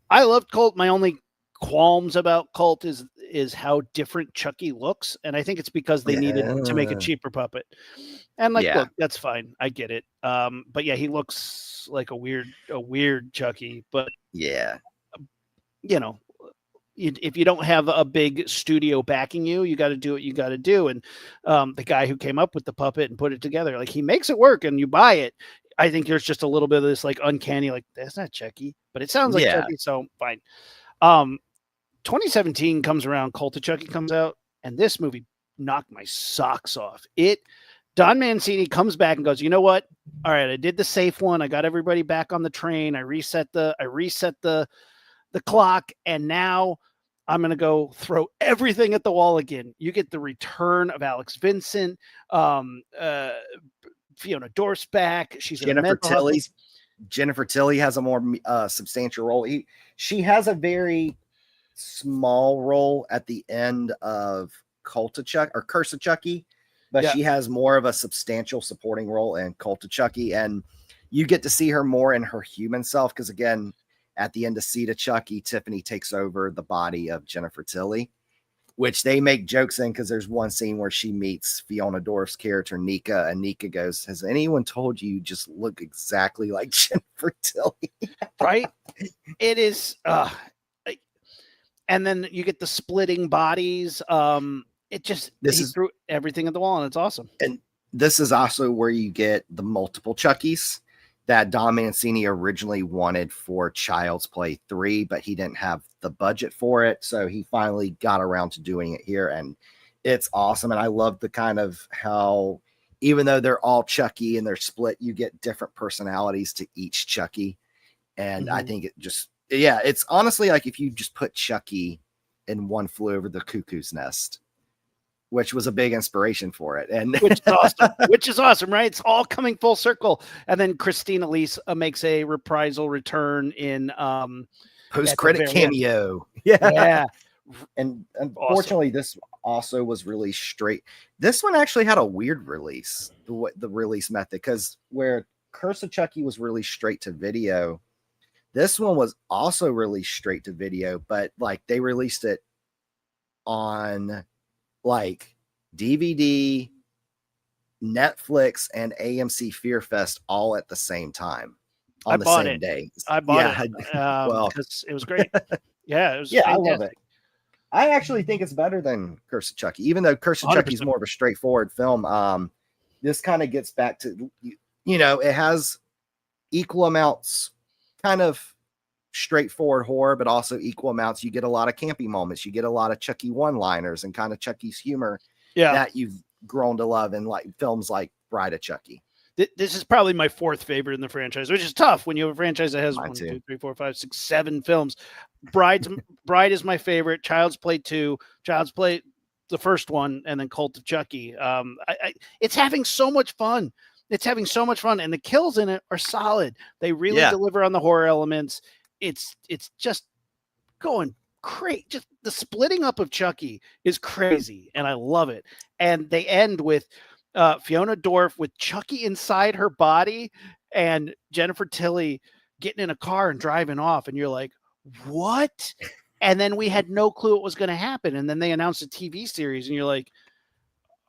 I loved Colt. My only qualms about Colt is how different Chucky looks, and I think it's because they needed to make a Yeah. cheaper puppet. And like, Yeah. look, that's fine. I get it. But yeah, he looks like a weird Chucky. But Yeah. you know, if you don't have a big studio backing you, you got to do what you got to do. And the guy who came up with the puppet and put it together, like he makes it work, and you buy it. I think there's just a little bit of this like uncanny, like that's not Chucky, but it sounds like Yeah. Chucky, so fine. Um, 2017 comes around, Cult of Chucky comes out, and this movie knocked my socks off. Don Mancini comes back and goes, you know what? All right, I did the safe one. I got everybody back on the train. I reset the clock, and now I'm gonna go throw everything at the wall again. You get the return of Alex Vincent, Fiona Dorf's back. She's in a mental health. Jennifer Tilly has a more substantial role. She has a very small role at the end of Cult of Chucky or Curse of Chucky, but Yeah. she has more of a substantial supporting role in Cult of Chucky, and you get to see her more in her human self because again, at the end of Seed of Chucky, Tiffany takes over the body of Jennifer Tilly, which they make jokes in because there's one scene where she meets Fiona Dorf's character Nika, and Nika goes, "Has anyone told you just look exactly like Jennifer Tilly?" Right? It is. And then you get the splitting bodies. He threw everything at the wall, and it's awesome. And this is also where you get the multiple Chuckies that Don Mancini originally wanted for Child's Play 3, but he didn't have the budget for it. So he finally got around to doing it here. And it's awesome. And I love the kind of how, even though they're all Chucky and they're split, you get different personalities to each Chucky. And I think it just, yeah, it's honestly like if you just put Chucky in One Flew Over the Cuckoo's Nest, which was a big inspiration for it. And which is awesome, right? It's all coming full circle. And then Christina Elise makes a reprisal return in post-credit cameo. Yeah. And unfortunately, this also was released straight. This one actually had a weird release, the release method, because where Curse of Chucky was released straight to video, this one was also released straight to video, but like they released it on like DVD, Netflix, and AMC Fear Fest all at the same time on the same day. I bought it because it was great. Yeah, it was fantastic. I love it. I actually think it's better than Curse of Chucky, even though Curse of Chucky is more of a straightforward film. This kind of gets back to, it has equal amounts kind of straightforward horror, but also equal amounts. You get a lot of campy moments. You get a lot of Chucky one-liners and kind of Chucky's humor that you've grown to love in like films like Bride of Chucky. This is probably my fourth favorite in the franchise, which is tough when you have a franchise that has 1, 2, 3, 4, 5, 6, 7 films. Bride is my favorite. Child's Play 2, Child's Play the first one, and then Cult of Chucky. It's having so much fun. It's having so much fun, and the kills in it are solid. They really deliver on the horror elements. It's just going crazy. Just the splitting up of Chucky is crazy, and I love it. And they end with Fiona Dorf with Chucky inside her body and Jennifer Tilly getting in a car and driving off. And you're like, what? And then we had no clue what was going to happen. And then they announced a TV series and you're like,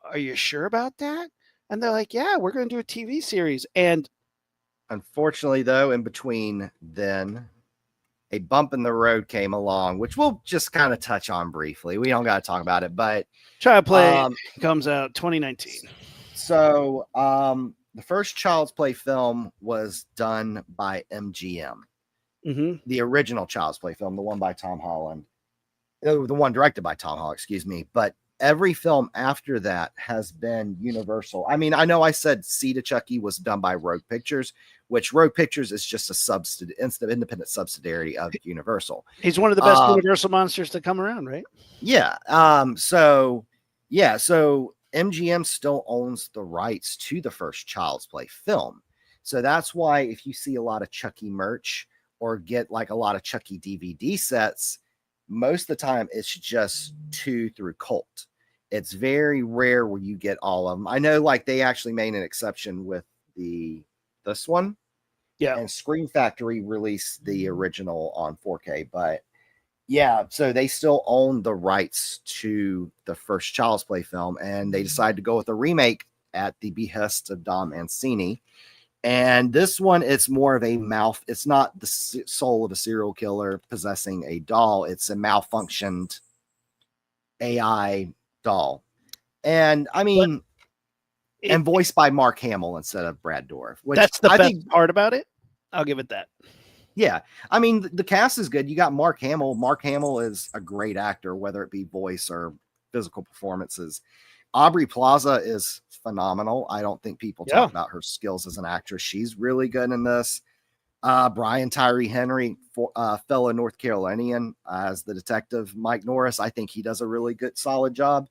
are you sure about that? And they're like, yeah, we're going to do a TV series. And unfortunately, though, in between then, a bump in the road came along, which we'll just kind of touch on briefly. We don't got to talk about it, but Child's Play comes out 2019. So the first Child's Play film was done by MGM. The original Child's Play film, the one by Tom Holland, the one directed by Tom Holland, excuse me. But every film after that has been Universal. I mean, I know I said Seed of Chucky was done by Rogue Pictures, which Rogue Pictures is just a independent subsidiary of Universal. He's one of the best Universal monsters to come around, right? Yeah. So MGM still owns the rights to the first Child's Play film. So that's why if you see a lot of Chucky merch or get like a lot of Chucky DVD sets, most of the time it's just 2 through Cult. It's very rare where you get all of them. I know, like, they actually made an exception with this one. Yeah. And Scream Factory released the original on 4K, but yeah, so they still own the rights to the first Child's Play film, and they decided to go with a remake at the behest of Don Mancini. And this one, it's more of a it's not the soul of a serial killer possessing a doll. It's a malfunctioned AI doll. And I mean, and voiced by Mark Hamill instead of Brad Dourif. Which that's the I best think, part about it. I'll give it that. Yeah. I mean, the cast is good. You got Mark Hamill. Mark Hamill is a great actor, whether it be voice or physical performances. Aubrey Plaza is phenomenal. I don't think people talk about her skills as an actress. She's really good in this. Brian Tyree Henry, fellow North Carolinian, as the detective Mike Norris. I think he does a really good, solid job.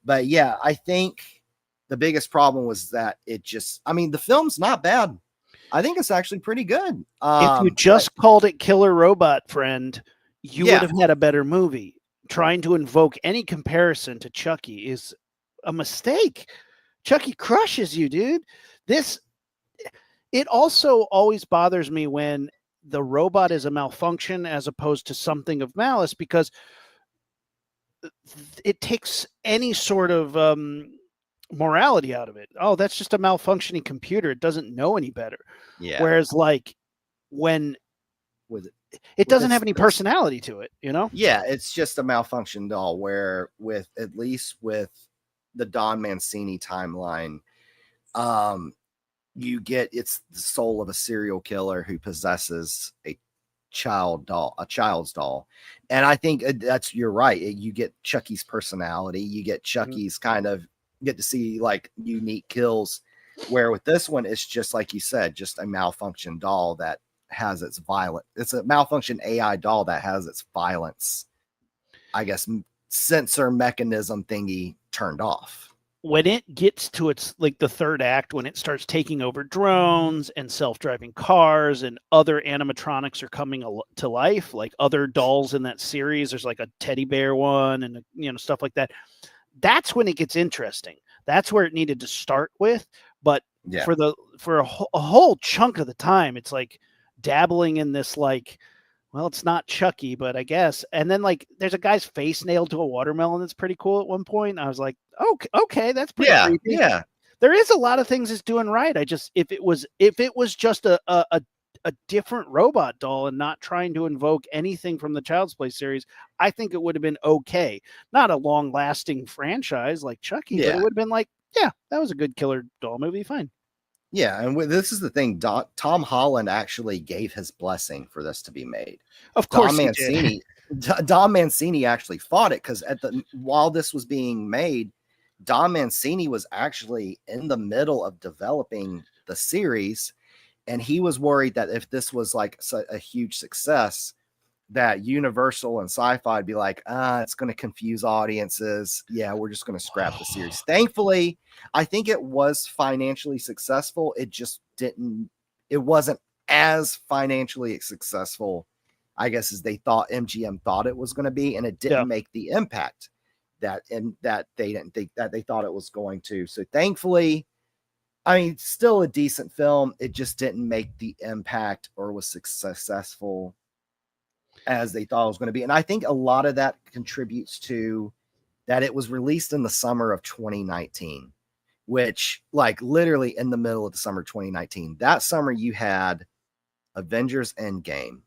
But yeah, I think the biggest problem was that the film's not bad. I think it's actually pretty good. If you just called it Killer Robot Friend, you would have had a better movie. Trying to invoke any comparison to Chucky is a mistake. Chucky crushes you, dude. It also always bothers me when the robot is a malfunction as opposed to something of malice, because it takes any sort of morality out of it. Oh, that's just a malfunctioning computer. It doesn't know any better. Yeah. Whereas, like, when it doesn't have any personality to it, you know? Yeah, it's just a malfunction doll. Where at least with the Don Mancini timeline, you get it's the soul of a serial killer who possesses a child's doll. And I think you're right. You get Chucky's personality. You get Chucky's get to see like unique kills, where with this one, it's just like you said, just a malfunction doll that has its it's a malfunction AI doll that has its violence, I guess, sensor mechanism thingy turned off. When it gets to its, like, the third act, when it starts taking over drones and self-driving cars and other animatronics are coming to life, like other dolls in that series, there's like a teddy bear one and stuff like that. That's when it gets interesting. That's where it needed to start with. But for a whole chunk of the time, it's like dabbling in this, like, well, it's not Chucky, but I guess. And then, like, there's a guy's face nailed to a watermelon that's pretty cool at one point. I was like, okay, that's pretty creepy. Yeah. There is a lot of things it's doing right. I just, if it was just a different robot doll and not trying to invoke anything from the Child's Play series, I think it would have been okay. Not a long-lasting franchise like Chucky, but it would have been like, yeah, that was a good killer doll movie. Fine. Yeah, and this is the thing. Tom Holland actually gave his blessing for this to be made. Of course, he did. Don Mancini actually fought it, because while this was being made, Don Mancini was actually in the middle of developing the series, and he was worried that if this was like a huge success, that Universal and Sci-Fi would be like, it's going to confuse audiences. Yeah, we're just going to scrap the series. Thankfully, I think it was financially successful. It wasn't as financially successful, I guess, as MGM thought it was going to be, and it didn't make the impact that they didn't think that they thought it was going to. So thankfully, I mean, still a decent film. It just didn't make the impact or was successful as they thought it was going to be. And I think a lot of that contributes to that it was released in the summer of 2019, which, like, literally in the middle of the summer 2019. That summer you had Avengers Endgame,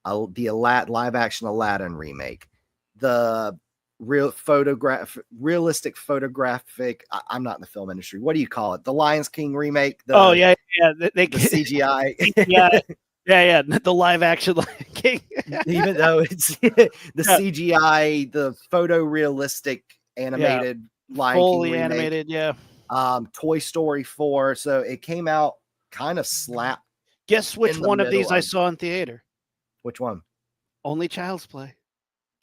the live action Aladdin remake, the realistic photographic. I'm not in the film industry. What do you call it? The Lions King remake. The CGI. Yeah, the live action Lion King. Even though it's the CGI, the photorealistic animated Lion fully King remake, animated, Toy Story 4. So it came out kind of slap. Guess which one of these I saw in theater? Which one? Only Child's Play.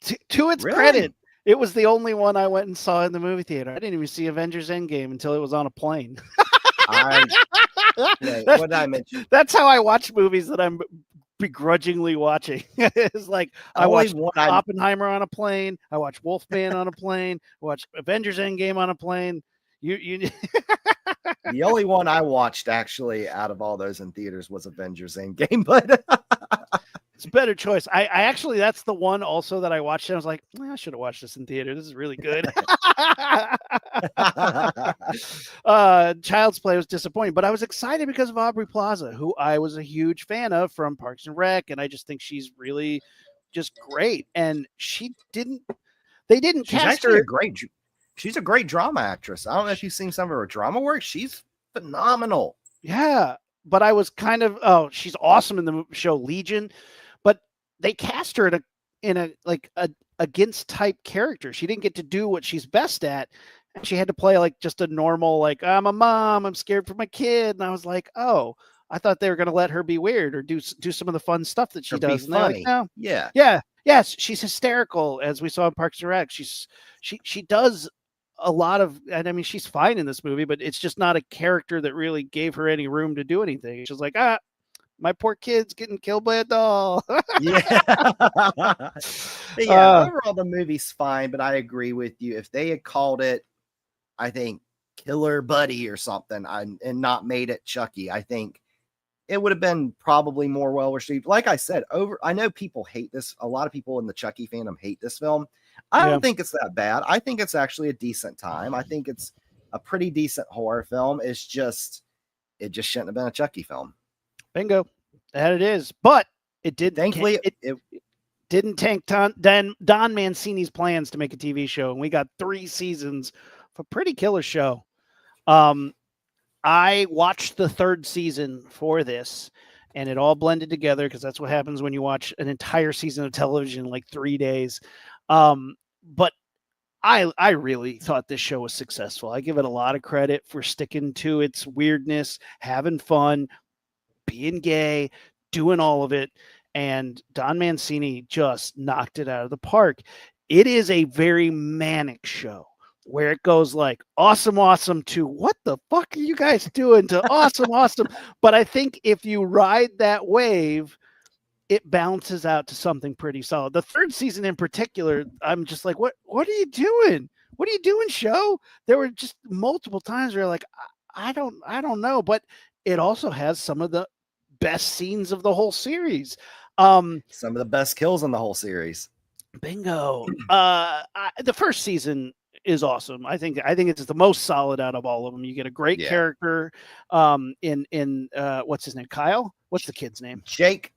To its credit, it was the only one I went and saw in the movie theater. I didn't even see Avengers Endgame until it was on a plane. What did I mention? That's how I watch movies that I'm begrudgingly watching. It's like The I only watched one I Oppenheimer on a plane. I watched Wolfman on a plane. I watched Avengers Endgame on a plane. You the only one I watched actually out of all those in theaters was Avengers Endgame, but it's a better choice. I actually, that's the one also that I watched. And I was like, I should have watched this in theater. This is really good. Child's Play was disappointing, but I was excited because of Aubrey Plaza, who I was a huge fan of from Parks and Rec, and I just think she's really just great. And they didn't she's cast actually her. She's a great drama actress. I don't know if you've seen some of her drama work. She's phenomenal. Yeah, but I was kind of she's awesome in the show Legion, but they cast her in a like a against type character. She didn't get to do what she's best at, and she had to play like just a normal like I'm a mom, I'm scared for my kid, and I was like, oh, I thought they were going to let her be weird or do some of the fun stuff that she Or be does, and they're like, funny. no, Yeah. yeah, yes, she's hysterical as we saw in Parks and Rec. She does a lot of, and I mean, she's fine in this movie, but it's just not a character that really gave her any room to do anything. She's like, my poor kid's getting killed by a doll. Yeah. Overall the movie's fine, but I agree with you. If they had called it, I think, Killer Buddy or something, and not made it Chucky, I think it would have been probably more well received. Like I said, I know people hate this. A lot of people in the Chucky fandom hate this film. I don't think it's that bad. I think it's actually a decent time. I think it's a pretty decent horror film. It just shouldn't have been a Chucky film. Bingo. That it is. But it did. Thankfully, it didn't tank Don Mancini's plans to make a TV show. And we got 3 seasons of a pretty killer show. I watched the 3rd season for this, and it all blended together because that's what happens when you watch an entire season of television in like 3 days. But I really thought this show was successful. I give it a lot of credit for sticking to its weirdness, having fun, being gay, doing all of it. And Don Mancini just knocked it out of the park. It is a very manic show where it goes like awesome to what the fuck are you guys doing to awesome. But I think if you ride that wave, it bounces out to something pretty solid. The 3rd season in particular, I'm just like, what are you doing? What are you doing, show? There were just multiple times where you're like, I don't know, but it also has some of the best scenes of the whole series. Some of the best kills in the whole series. Bingo. The 1st season is awesome. I think it's the most solid out of all of them. You get a great character in what's his name? Kyle? What's the kid's name? Jake.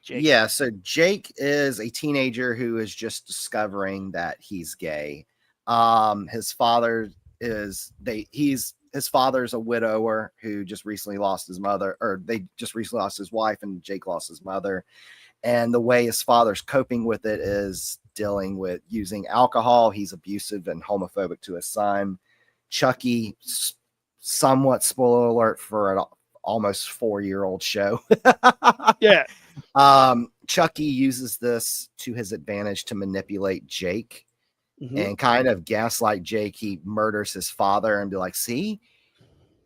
Yeah, so Jake is a teenager who is just discovering that he's gay. His father is his father's a widower who just recently lost his mother, or they just recently lost his wife, and Jake lost his mother. And the way his father's coping with it is dealing with using alcohol. He's abusive and homophobic to his son. Chucky, somewhat spoiler alert for an almost 4-year-old show. Yeah. Chucky uses this to his advantage to manipulate Jake. Mm-hmm. And kind of gaslight Jake. He murders his father and be like, see,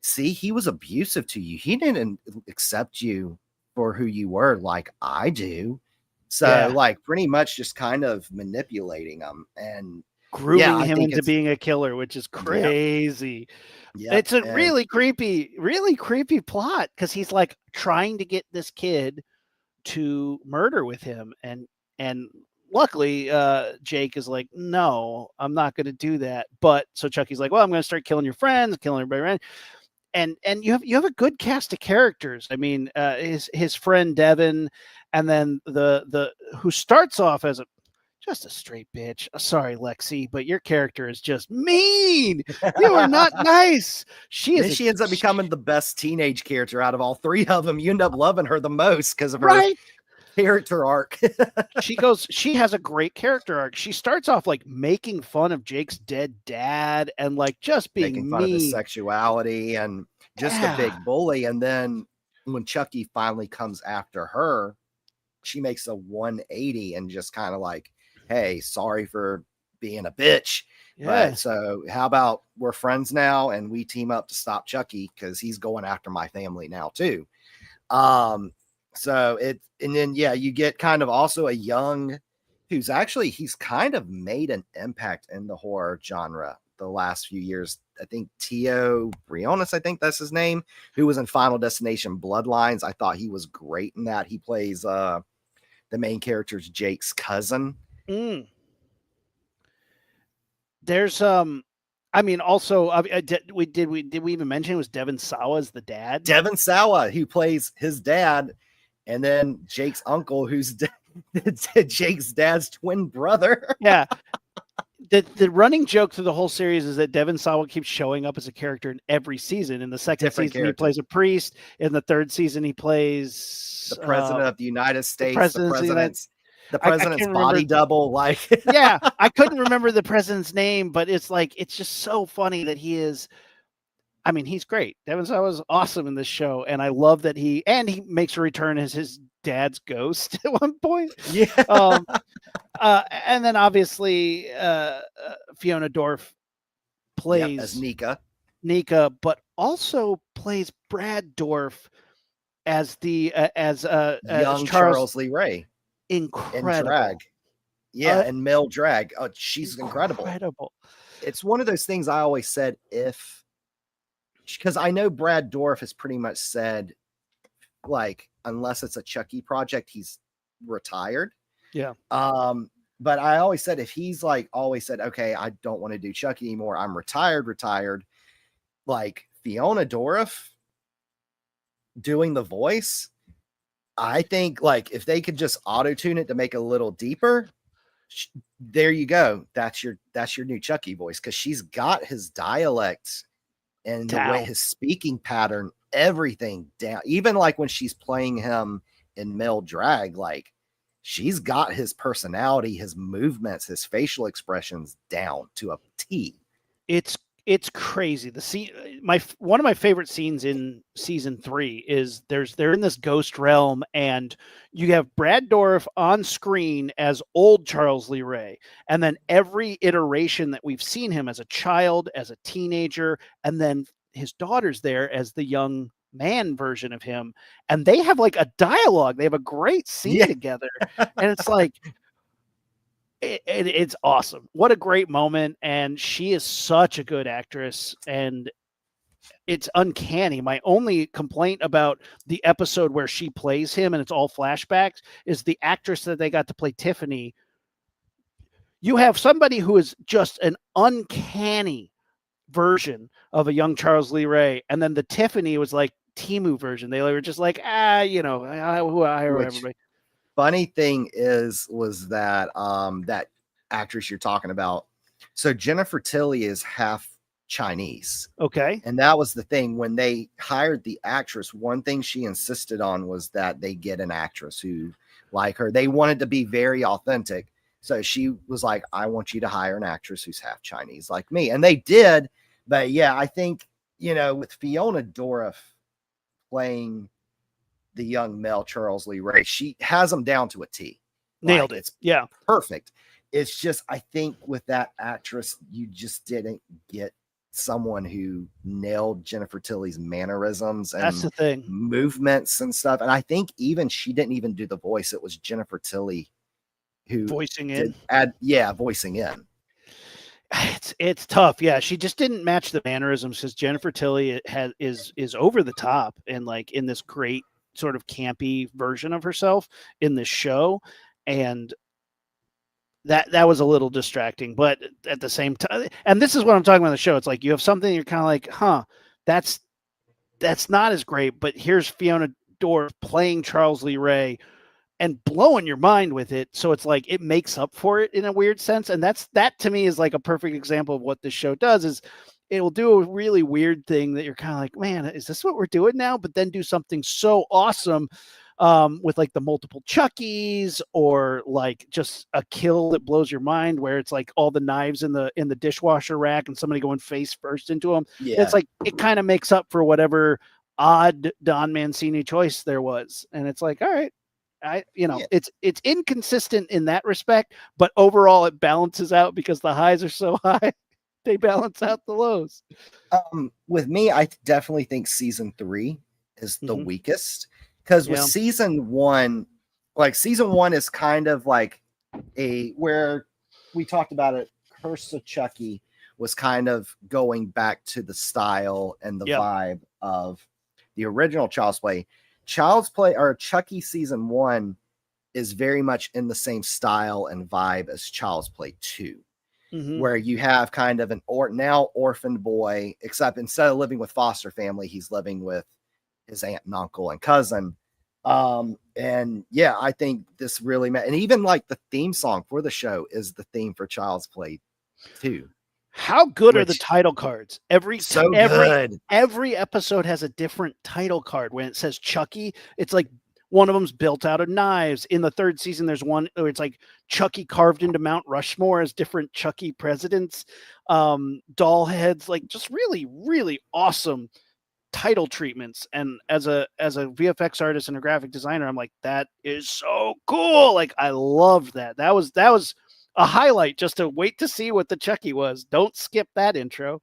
he was abusive to you. He didn't accept you for who you were like I do. So like pretty much just kind of manipulating him and grooming him into being a killer, which is crazy. Yeah. It's a really creepy plot because he's like trying to get this kid to murder with him. And luckily, Jake is like, no, I'm not going to do that. But so Chucky's like, well, I'm going to start killing your friends, killing everybody around. And you have a good cast of characters. I mean, his friend Devin, and then the who starts off as just a straight bitch. Sorry, Lexi, but your character is just mean. You are not nice. She ends up becoming the best teenage character out of all 3 of them. You end up loving her the most because of her character arc. She has a great character arc. She starts off like making fun of Jake's dead dad and like just being making fun of his sexuality and just a big bully. And then when Chucky finally comes after her, she makes a 180 and just kind of like, hey, sorry for being a bitch. But so how about we're friends now and we team up to stop Chucky because he's going after my family now too. So and then you get kind of also a young he's kind of made an impact in the horror genre the last few years. I think Tio Briones, I think that's his name, who was in Final Destination Bloodlines. I thought he was great in that. He plays the main character's Jake's cousin. Mm. There's I mean, also, did we even mention it was Devon Sawa as the dad? Devon Sawa, who plays his dad, and then Jake's uncle, who's Jake's dad's twin brother. Yeah. The running joke through the whole series is that Devon Sawa keeps showing up as a character in every season. In the second season, he plays a priest. In the third season, he plays the president of the United States, the president's body double. Like, yeah, I couldn't remember the president's name, but it's like, it's just so funny that he is. I mean, he's great. Devon Sawa was awesome in this show, and I love that he makes a return as his dad's ghost at one point. Yeah. And then obviously Fiona Dorff plays as Nika, but also plays Brad Dorff as the young Charles Lee Ray. Incredible. In drag. Yeah, and male drag. Oh, she's incredible. It's one of those things I always said, because I know Brad Dorff has pretty much said, like, unless it's a Chucky project, he's retired. Yeah. But I always said, if he's like always said, okay, I don't want to do Chucky anymore, I'm retired, like Fiona Dorff doing the voice, I think, like, if they could just auto-tune it to make it a little deeper, there you go. That's your new Chucky voice, because she's got his dialect and the way his speaking pattern, everything down. Even like when she's playing him in male drag, like, she's got his personality, his movements, his facial expressions down to a T. It's crazy. The scene, one of my favorite scenes in season 3 is they're in this ghost realm, and you have Brad Dorff on screen as old Charles Lee Ray, and then every iteration that we've seen him as a child, as a teenager, and then his daughter's there as the young man version of him, and they have like a dialogue. They have a great scene together, and it's like, it's awesome. What a great moment. And she is such a good actress, and it's uncanny. My only complaint about the episode where she plays him and it's all flashbacks is the actress that they got to play Tiffany. You have somebody who is just an uncanny version of a young Charles Lee Ray, and then the Tiffany was like Timu version. They were just like, who I hire everybody. Funny thing was that that actress you're talking about, so Jennifer Tilly is half Chinese. Okay. And that was the thing when they hired the actress. One thing she insisted on was that they get an actress who, like her, they wanted to be very authentic. So she was like, I want you to hire an actress who's half Chinese like me. And they did. But yeah, I think, with Fiona Dorff playing the young male Charles Lee Ray, she has him down to a T. Nailed it. It's perfect. It's just, I think with that actress, you just didn't get someone who nailed Jennifer Tilly's mannerisms and that's the thing, movements and stuff. And I think even she didn't even do the voice. It was Jennifer Tilly who voicing in. Voicing in. It's tough. Yeah, she just didn't match the mannerisms, because Jennifer Tilly is over the top and like in this great sort of campy version of herself in this show, and that was a little distracting. But at the same time, and this is what I'm talking about in the show, it's like you have something you're kind of like, that's not as great, but here's Fiona Dorff playing Charles Lee Ray and blowing your mind with it. So it's like it makes up for it in a weird sense. And that to me is like a perfect example of what this show does, is it will do a really weird thing that you're kind of like, man, is this what we're doing now? But then do something so awesome with like the multiple Chuckies, or like just a kill that blows your mind where it's like all the knives in the dishwasher rack and somebody going face first into them. Yeah. It's like, it kind of makes up for whatever odd Don Mancini choice there was. And it's like, all right, it's inconsistent in that respect, but overall it balances out because the highs are so high. They balance out the lows. With me, I definitely think season 3 is the weakest, Because with Yeah. season one is kind of like where we talked about it, Curse of Chucky was kind of going back to the style and the Yeah. vibe of the original Child's Play. Child's Play or Chucky season 1 is very much in the same style and vibe as Child's Play 2, where you have kind of an now orphaned boy, except instead of living with foster family, he's living with his aunt and uncle and cousin. And yeah, I think this really and even like the theme song for the show is the theme for Child's Play 2. How good are the title cards? Every episode has a different title card. When it says Chucky, it's like one of them's built out of knives. In the third season, there's one where it's like Chucky carved into Mount Rushmore as different Chucky presidents, doll heads, like just really, really awesome title treatments. And as a VFX artist and a graphic designer, I'm like, that is so cool. Like, I love that. That was a highlight, just to wait to see what the Chucky was. Don't skip that intro.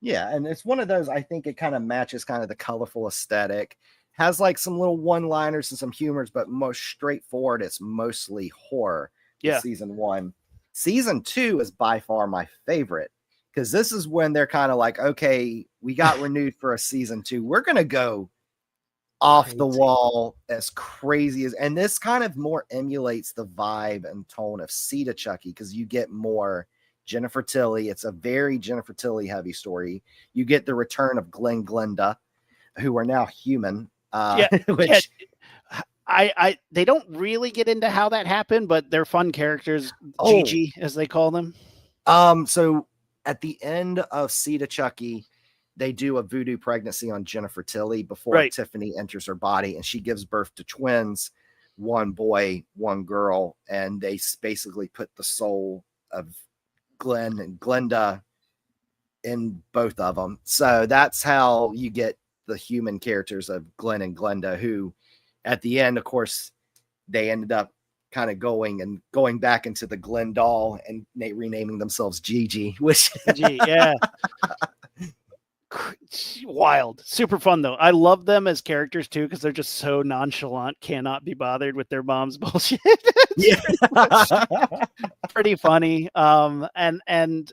Yeah, and it's one of those, I think it kind of matches kind of the colorful aesthetic. Has like some little one-liners and some humors, but most straightforward. It's mostly horror. Yeah. Season 1. Season 2 is by far my favorite, because this is when they're kind of like, okay, we got renewed for a season 2. We're going to go off the wall as crazy as, and this kind of more emulates the vibe and tone of Seed of Chucky, because you get more Jennifer Tilly. It's a very Jennifer Tilly heavy story. You get the return of Glenn Glenda, who are now human. Which they don't really get into how that happened, but they're fun characters. Gigi, as they call them. So at the end of Seed of Chucky, they do a voodoo pregnancy on Jennifer Tilly before Tiffany enters her body, and she gives birth to twins, one boy, one girl, and they basically put the soul of Glenn and Glenda in both of them. So that's how you get the human characters of Glenn and Glenda, who at the end, of course, they ended up kind of going back into the Glenn doll and renaming themselves Gigi, which yeah. Wild. Super fun though. I love them as characters too, because they're just so nonchalant, cannot be bothered with their mom's bullshit. Yeah. Pretty funny. And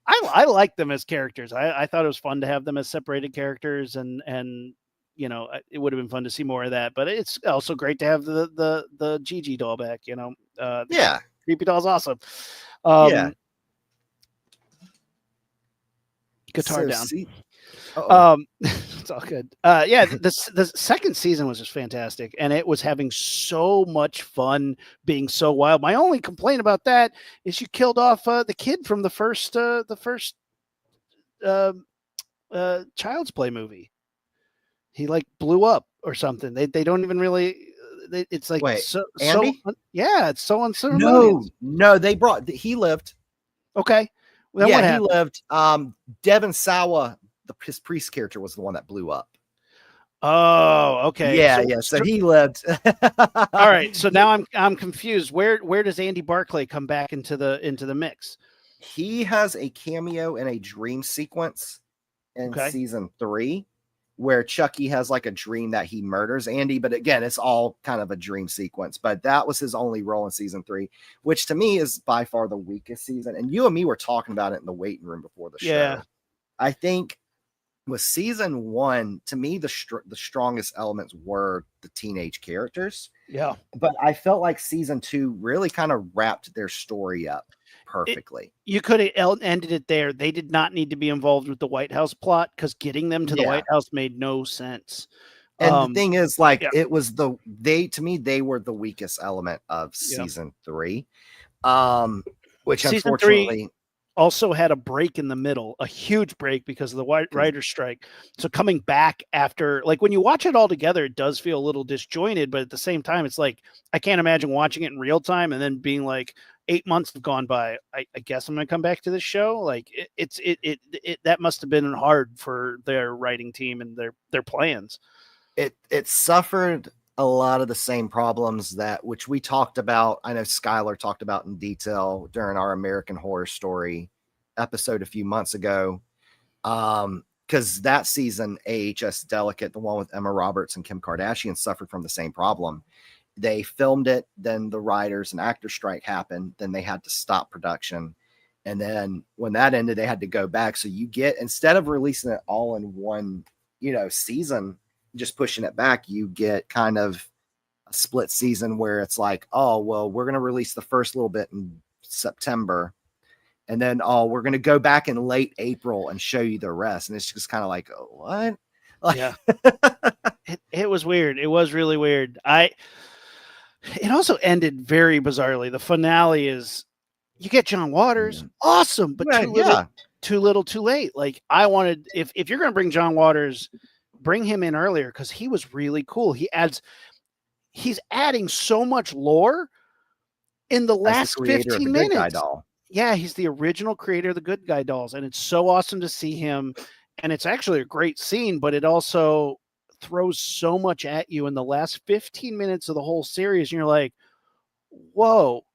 I like them as characters. I thought it was fun to have them as separated characters, and you know, it would have been fun to see more of that. But it's also great to have the Gigi doll back. You know, yeah, creepy doll's awesome. Yeah, guitar down. It's all good. Yeah, the second season was just fantastic, and it was having so much fun, being so wild. My only complaint about that is you killed off the kid from the first Child's Play movie. He like blew up or something. They don't even really. It's like Andy? Yeah, it's so unceremonious. No, he lived. Okay. Well, yeah, he lived. Devin Sawa, his priest character, was the one that blew up. Oh, okay. Yeah. So he lived. All right. So now I'm confused. Where does Andy Barclay come back into the mix? He has a cameo in a dream sequence in season 3, where Chucky has like a dream that he murders Andy, but again, it's all kind of a dream sequence. But that was his only role in season 3, which to me is by far the weakest season. And you and me were talking about it in the waiting room before the show. Yeah. I think with season 1, to me, the strongest elements were the teenage characters. Yeah. But I felt like season 2 really kind of wrapped their story up perfectly. You could have ended it there. They did not need to be involved with the White House plot, because getting them to the White House made no sense. And the thing is, like, it was to me, they were the weakest element of season 3. Which season unfortunately 3 also had a break in the middle, a huge break because of the writer's strike. So coming back after, like, when you watch it all together, it does feel a little disjointed, but at the same time, it's like, I can't imagine watching it in real time and then being like, 8 months have gone by. I guess I'm going to come back to this show. Like it that must have been hard for their writing team and their plans. It suffered a lot of the same problems which we talked about. I know Skylar talked about in detail during our American Horror Story episode a few months ago. because that season, AHS Delicate, the one with Emma Roberts and Kim Kardashian, suffered from the same problem. They filmed it, then the writers and actor strike happened, then they had to stop production. And then when that ended, they had to go back. So you get, instead of releasing it all in one, season, just pushing it back, you get kind of a split season where it's like, oh, well, we're going to release the first little bit in September. And then, oh, we're going to go back in late April and show you the rest. And it's just kind of like, oh, what? Like, yeah. It was weird. It was really weird. It also ended very bizarrely. The finale is, you get John Waters, awesome, but too little, too late. Like, I wanted, if you're going to bring John Waters, bring him in earlier, because he was really cool. He's adding so much lore in the last 15 minutes. Yeah, he's the original creator of the Good Guy dolls, and it's so awesome to see him. And it's actually a great scene, but it also throws so much at you in the last 15 minutes of the whole series. And you're like, whoa,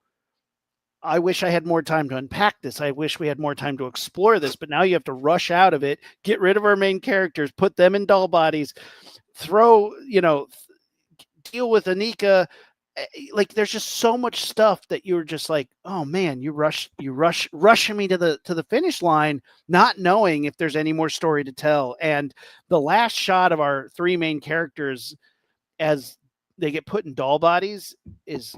I wish I had more time to unpack this. I wish we had more time to explore this, but now you have to rush out of it, get rid of our main characters, put them in doll bodies, deal with Anika. Like, there's just so much stuff that you're just like, oh man, you rushing me to the finish line, not knowing if there's any more story to tell. And the last shot of our three main characters as they get put in doll bodies is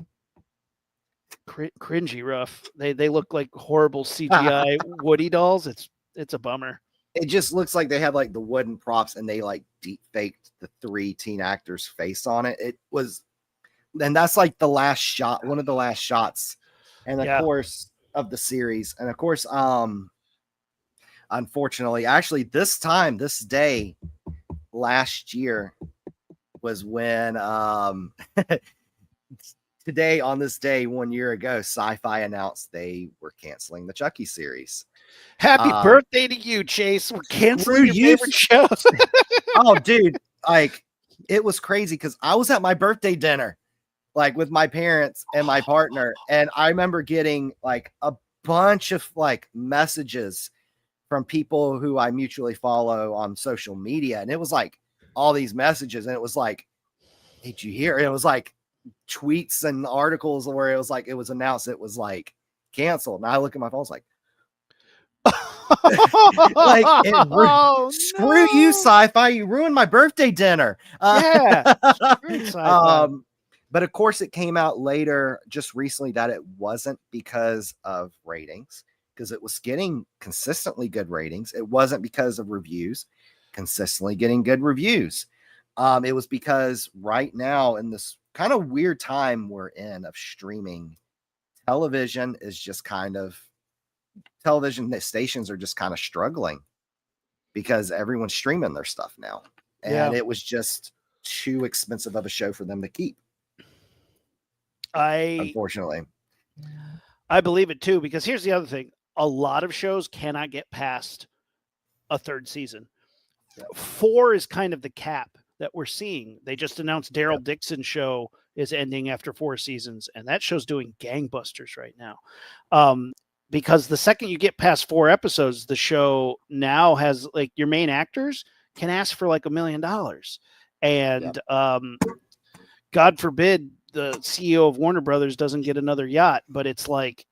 cringy rough. They look like horrible CGI Woody dolls. It's a bummer. It just looks like they had like the wooden props and they like deep faked the three teen actors' face on it. It was, and that's like the last shot, one of the last shots, and of course of the series. And of course, unfortunately, actually this day last year was when today, on this day 1 year ago, Sci-Fi announced they were canceling the Chucky series. Happy birthday to you, Chase. We're canceling your favorite show. Oh, dude, like, it was crazy because I was at my birthday dinner, like, with my parents and my partner, and I remember getting like a bunch of like messages from people who I mutually follow on social media, and it was like all these messages, and it was like, did you hear? And it was like tweets and articles where it was like, it was announced it was like canceled, and I look at my phone, it's like, like, screw you, Sci-Fi, you ruined my birthday dinner. But of course it came out later, just recently, that it wasn't because of ratings, because it was getting consistently good ratings. It wasn't because of reviews, consistently getting good reviews. It was because right now, in this kind of weird time we're in of streaming, television stations are just kind of struggling because everyone's streaming their stuff now. And it was just too expensive of a show for them to keep. Unfortunately. I believe it too, because here's the other thing. A lot of shows cannot get past a third season. 4 is kind of the cap that we're seeing. They just announced Daryl Dixon's show is ending after 4 seasons, and that show's doing gangbusters right now. Because the second you get past 4 episodes, the show now has, like, your main actors can ask for like $1 million. And God forbid the CEO of Warner Brothers doesn't get another yacht, but it's like,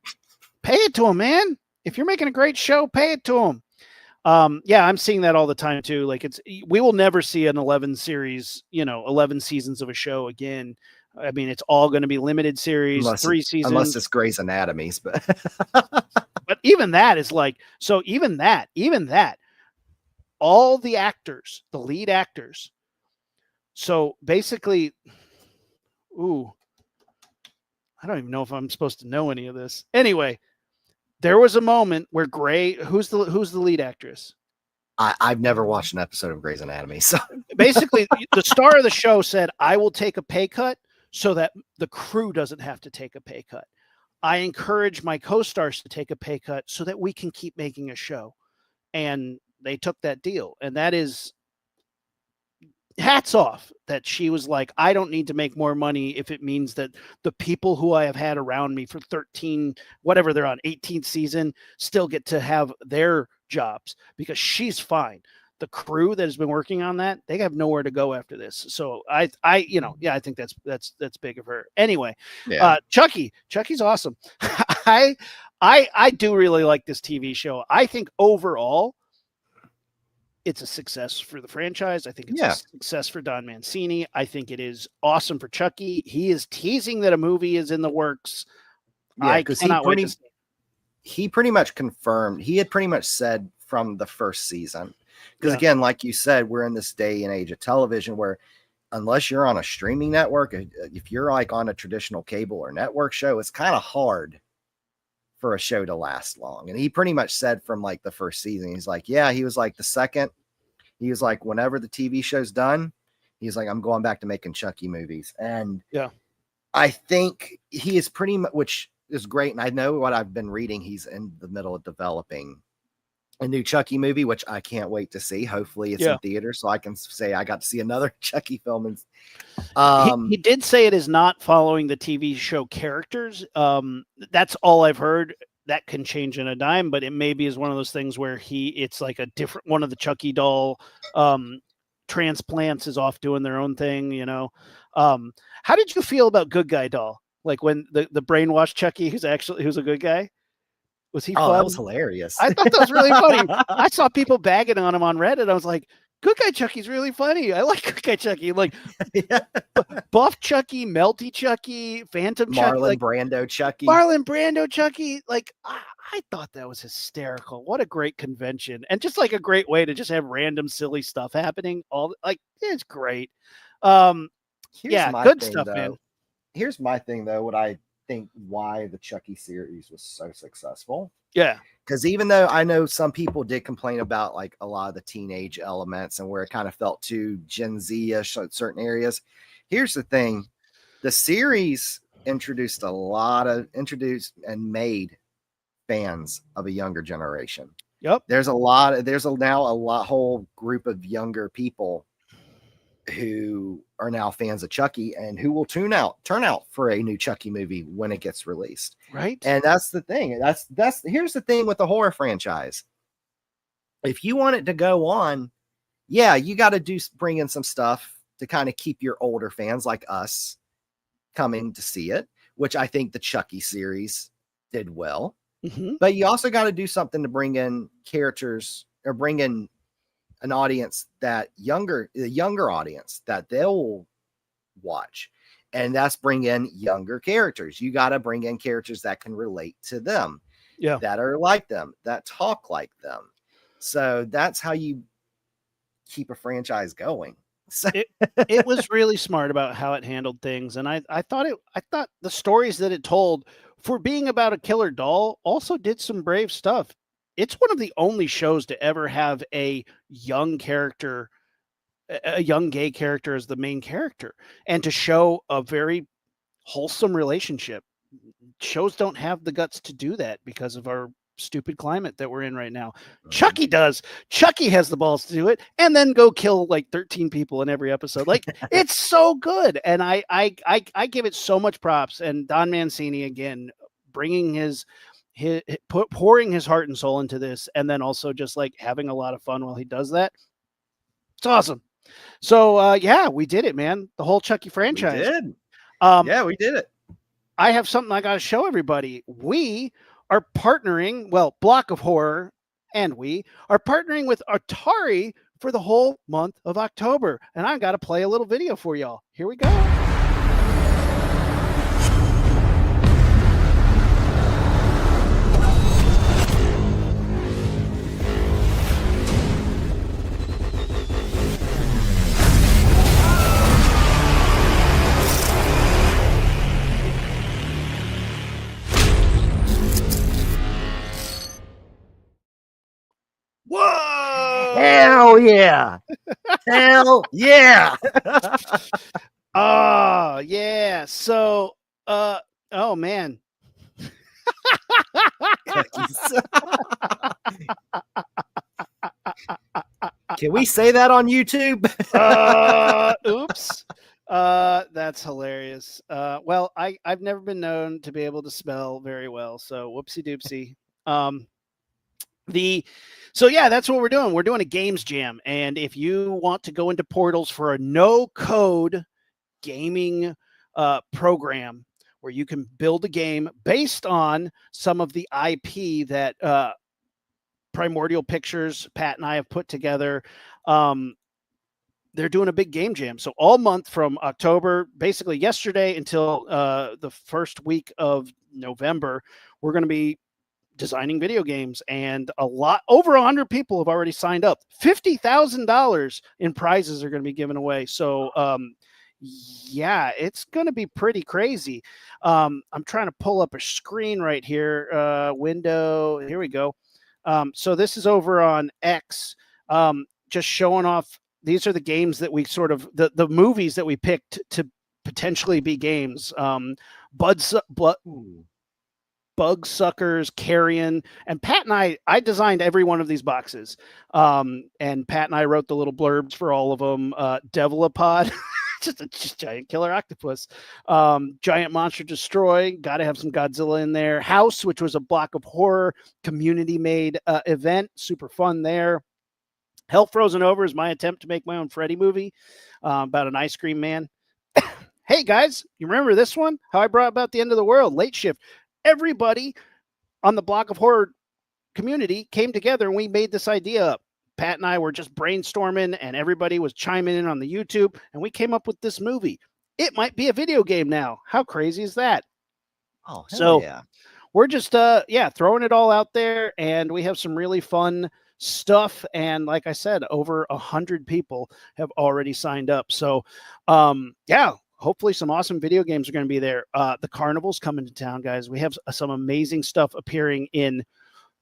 pay it to him, man. If you're making a great show, pay it to him. I'm seeing that all the time too. Like, we will never see an 11 seasons of a show again. I mean, it's all going to be limited series, 3 seasons. Unless it's Grey's Anatomy. But but even that is like, so even that, all the actors, the lead actors. So basically, I don't even know if I'm supposed to know any of this. Anyway, there was a moment where who's the lead actress? I've never watched an episode of Grey's Anatomy. So basically, the star of the show said, I will take a pay cut so that the crew doesn't have to take a pay cut. I encourage my co-stars to take a pay cut so that we can keep making a show. And they took that deal. And that is, hats off that she was like, I don't need to make more money if it means that the people who I have had around me for 13, whatever they're on, 18th season, still get to have their jobs, because she's fine. the crew that has been working on that, they have nowhere to go after this. So I think that's big of her. Anyway, Yeah. Chucky's awesome. I do really like this TV show. I think overall it's a success for the franchise. I think it's a success for Don Mancini. I think it is awesome for Chucky. He is teasing that a movie is in the works. Yeah, I cannot wait to see. He pretty much confirmed. He had pretty much said from the first season, because Yeah. again, like you said, we're in this day and age of television where unless you're on a streaming network, if you're like on a traditional cable or network show, it's kind of hard for a show to last long. And he pretty much said from like the first season, he's like, yeah, he was like the second, he was like, whenever the TV show's done, he's like, I'm going back to making Chucky movies. And yeah, I think he is pretty much, which is great. And I know what I've been reading, he's in the middle of developing a new Chucky movie, which I can't wait to see. Hopefully it's in theaters so I can say I got to see another Chucky film. And he did say it is not following the TV show characters. That's all I've heard. That can change in a dime, but it maybe is one of those things where it's like a different one of the Chucky doll transplants is off doing their own thing, you know. How did you feel about Good Guy Doll? Like when the brainwashed Chucky who's a good guy? Was he fun? That was hilarious. I thought that was really funny. I saw people bagging on him on Reddit. I was like, Good Guy Chucky's really funny. I like Good Guy Chucky. Like Buff Chucky, Melty Chucky, Phantom Chucky. Marlon Brando Chucky. Marlon Brando Chucky. Like, I thought that was hysterical. What a great convention. And just like a great way to just have random silly stuff happening. It's great. Good stuff, man. Here's my thing, though, what I think why the Chucky series was so successful. Yeah. Because even though I know some people did complain about like a lot of the teenage elements and where it kind of felt too Gen Z-ish in certain areas, here's the thing. The series introduced and made fans of a younger generation. Yep. There's now a whole group of younger people who are now fans of Chucky and who will turn out for a new Chucky movie when it gets released. Right. And that's the thing. Here's the thing with the horror franchise. If you want it to go on, yeah, you got to bring in some stuff to kind of keep your older fans like us coming to see it, which I think the Chucky series did well. Mm-hmm. But you also got to do something to bring in characters or bring in an audience the younger audience that they'll watch. And that's bring in younger characters. You got to bring in characters that can relate to them, that are like them, that talk like them. So that's how you keep a franchise going. So it was really smart about how it handled things. And I thought the stories that it told for being about a killer doll also did some brave stuff. It's one of the only shows to ever have a young character, a young gay character as the main character, and to show a very wholesome relationship. Shows don't have the guts to do that because of our stupid climate that we're in right now. Chucky does. Chucky has the balls to do it and then go kill like 13 people in every episode. Like it's so good. And I give it so much props. And Don Mancini, again, bringing pouring his heart and soul into this, and then also just like having a lot of fun while he does that. It's awesome. So we did it, man. The whole Chucky franchise. We did. We did it. I have something I got to show everybody. We are partnering, Block of Horror, and we are partnering with Atari for the whole month of October. And I got to play a little video for y'all. Here we go. Whoa! Hell yeah! Hell yeah! Oh yeah. So, oh man. Can we say that on YouTube? Oops. That's hilarious. Well, I've never been known to be able to spell very well, so whoopsie doopsie. So yeah, that's what we're doing. We're doing a games jam. And if you want to go into Portals for a no code gaming program where you can build a game based on some of the IP that Primordial Pictures, Pat and I have put together. They're doing a big game jam. So all month from October, basically yesterday until the first week of November, we're going to be designing video games, and over 100 people have already signed up. $50,000 in prizes are going to be given away. So yeah, it's going to be pretty crazy. I'm trying to pull up a screen right here. Window, here we go. So this is over on X, just showing off. These are the games that we sort of the movies that we picked to potentially be games. Bug Suckers, Carrion, and Pat and I designed every one of these boxes. And Pat and I wrote the little blurbs for all of them. Devilopod, just a giant killer octopus. Giant Monster Destroy, got to have some Godzilla in there. House, which was a block of horror community-made event, super fun there. Hell Frozen Over is my attempt to make my own Freddy movie about an ice cream man. Hey guys, you remember this one? How I brought about the end of the world, Late Shift. Everybody on the block of horror community came together and we made this idea up. Pat and I were just brainstorming and everybody was chiming in on the YouTube and we came up with this movie. It might be a video game now. How crazy is that? Oh, so yeah. We're just throwing it all out there, and we have some really fun stuff. And like I said, over 100 people have already signed up. So hopefully some awesome video games are going to be there. The carnival's coming to town, guys. We have some amazing stuff appearing in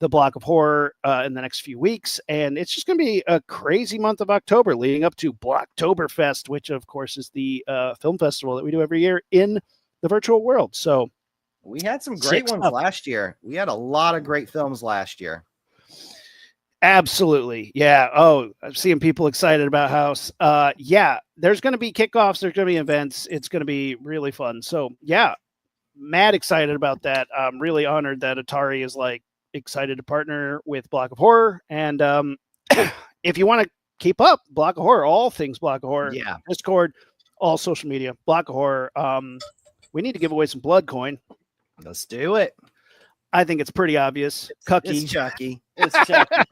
the block of horror in the next few weeks. And it's just going to be a crazy month of October leading up to Blocktoberfest, which of course is the film festival that we do every year in the virtual world. So we had some great ones last year. We had a lot of great films last year. Absolutely. Yeah. Oh, I'm seeing people excited about House. Yeah, there's going to be kickoffs. There's going to be events. It's going to be really fun. So yeah, mad excited about that. I'm really honored that Atari is excited to partner with Block of Horror. And if you want to keep up Block of Horror, all things Block of Horror, yeah, Discord, all social media, Block of Horror. We need to give away some blood coin. Let's do it. I think it's pretty obvious. It's Chucky. It's Chucky.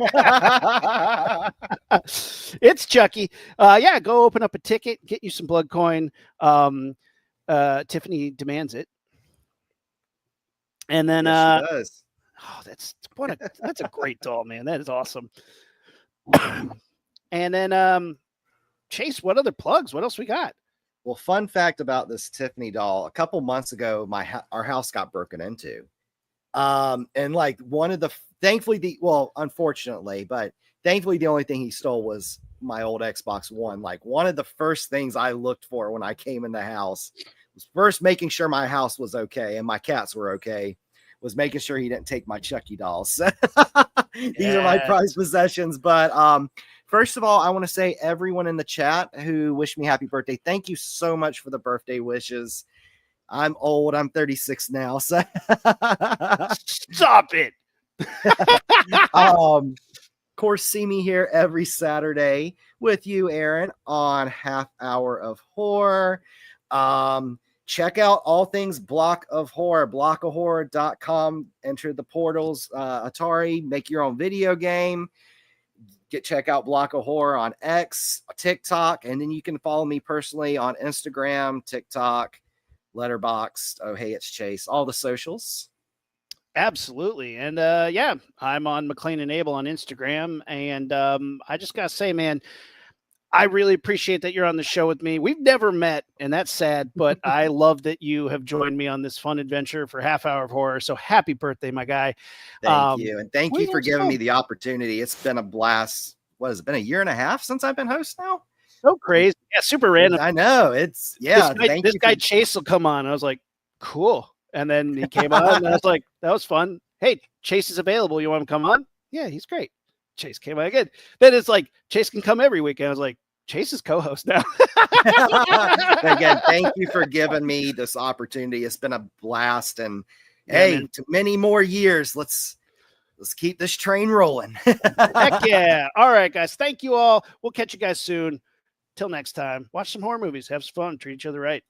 It's Chucky. Yeah, go open up a ticket, get you some blood coin. Tiffany demands it. And then yes, she does. Oh, that's a great doll, man. That is awesome. And then Chase, what other plugs? What else we got? Well, fun fact about this Tiffany doll, a couple months ago, our house got broken into. And unfortunately, but thankfully the only thing he stole was my old Xbox One. Like, one of the first things I looked for when I came in the house was first making sure my house was okay and my cats were okay, was making sure he didn't take my Chucky dolls. These are my prized possessions. But first of all, I want to say everyone in the chat who wished me happy birthday, thank you so much for the birthday wishes. I'm old. I'm 36 now. So stop it. Of course, see me here every Saturday with you, Aaron, on Half Hour of Horror. Check out all things Block of Horror, blockofhorror.com. Enter the portals, Atari, make your own video game. Check out Block of Horror on X, TikTok, and then you can follow me personally on Instagram, TikTok, Letterboxd. Oh, hey, it's Chase. All the socials. Absolutely. And yeah, I'm on McLean and Abel on Instagram. And I just got to say, man, I really appreciate that you're on the show with me. We've never met, and that's sad, but I love that you have joined me on this fun adventure for Half Hour of Horror. So happy birthday, my guy. Thank you. And thank you for giving me the opportunity. It's been a blast. What has it been, a year and a half since I've been host now? So crazy. Yeah, super random. I know. It's, yeah. This guy Chase will come on. I was like, cool. And then he came on, and I was like, that was fun. Hey, Chase is available. You want him to come on? Yeah, he's great. Chase came on again. Then it's like, Chase can come every weekend. I was like, Chase is co-host now. Again, thank you for giving me this opportunity. It's been a blast. And yeah, to many more years, let's let's keep this train rolling. Heck yeah. All right, guys. Thank you all. We'll catch you guys soon. Till next time, watch some horror movies, have some fun, treat each other right.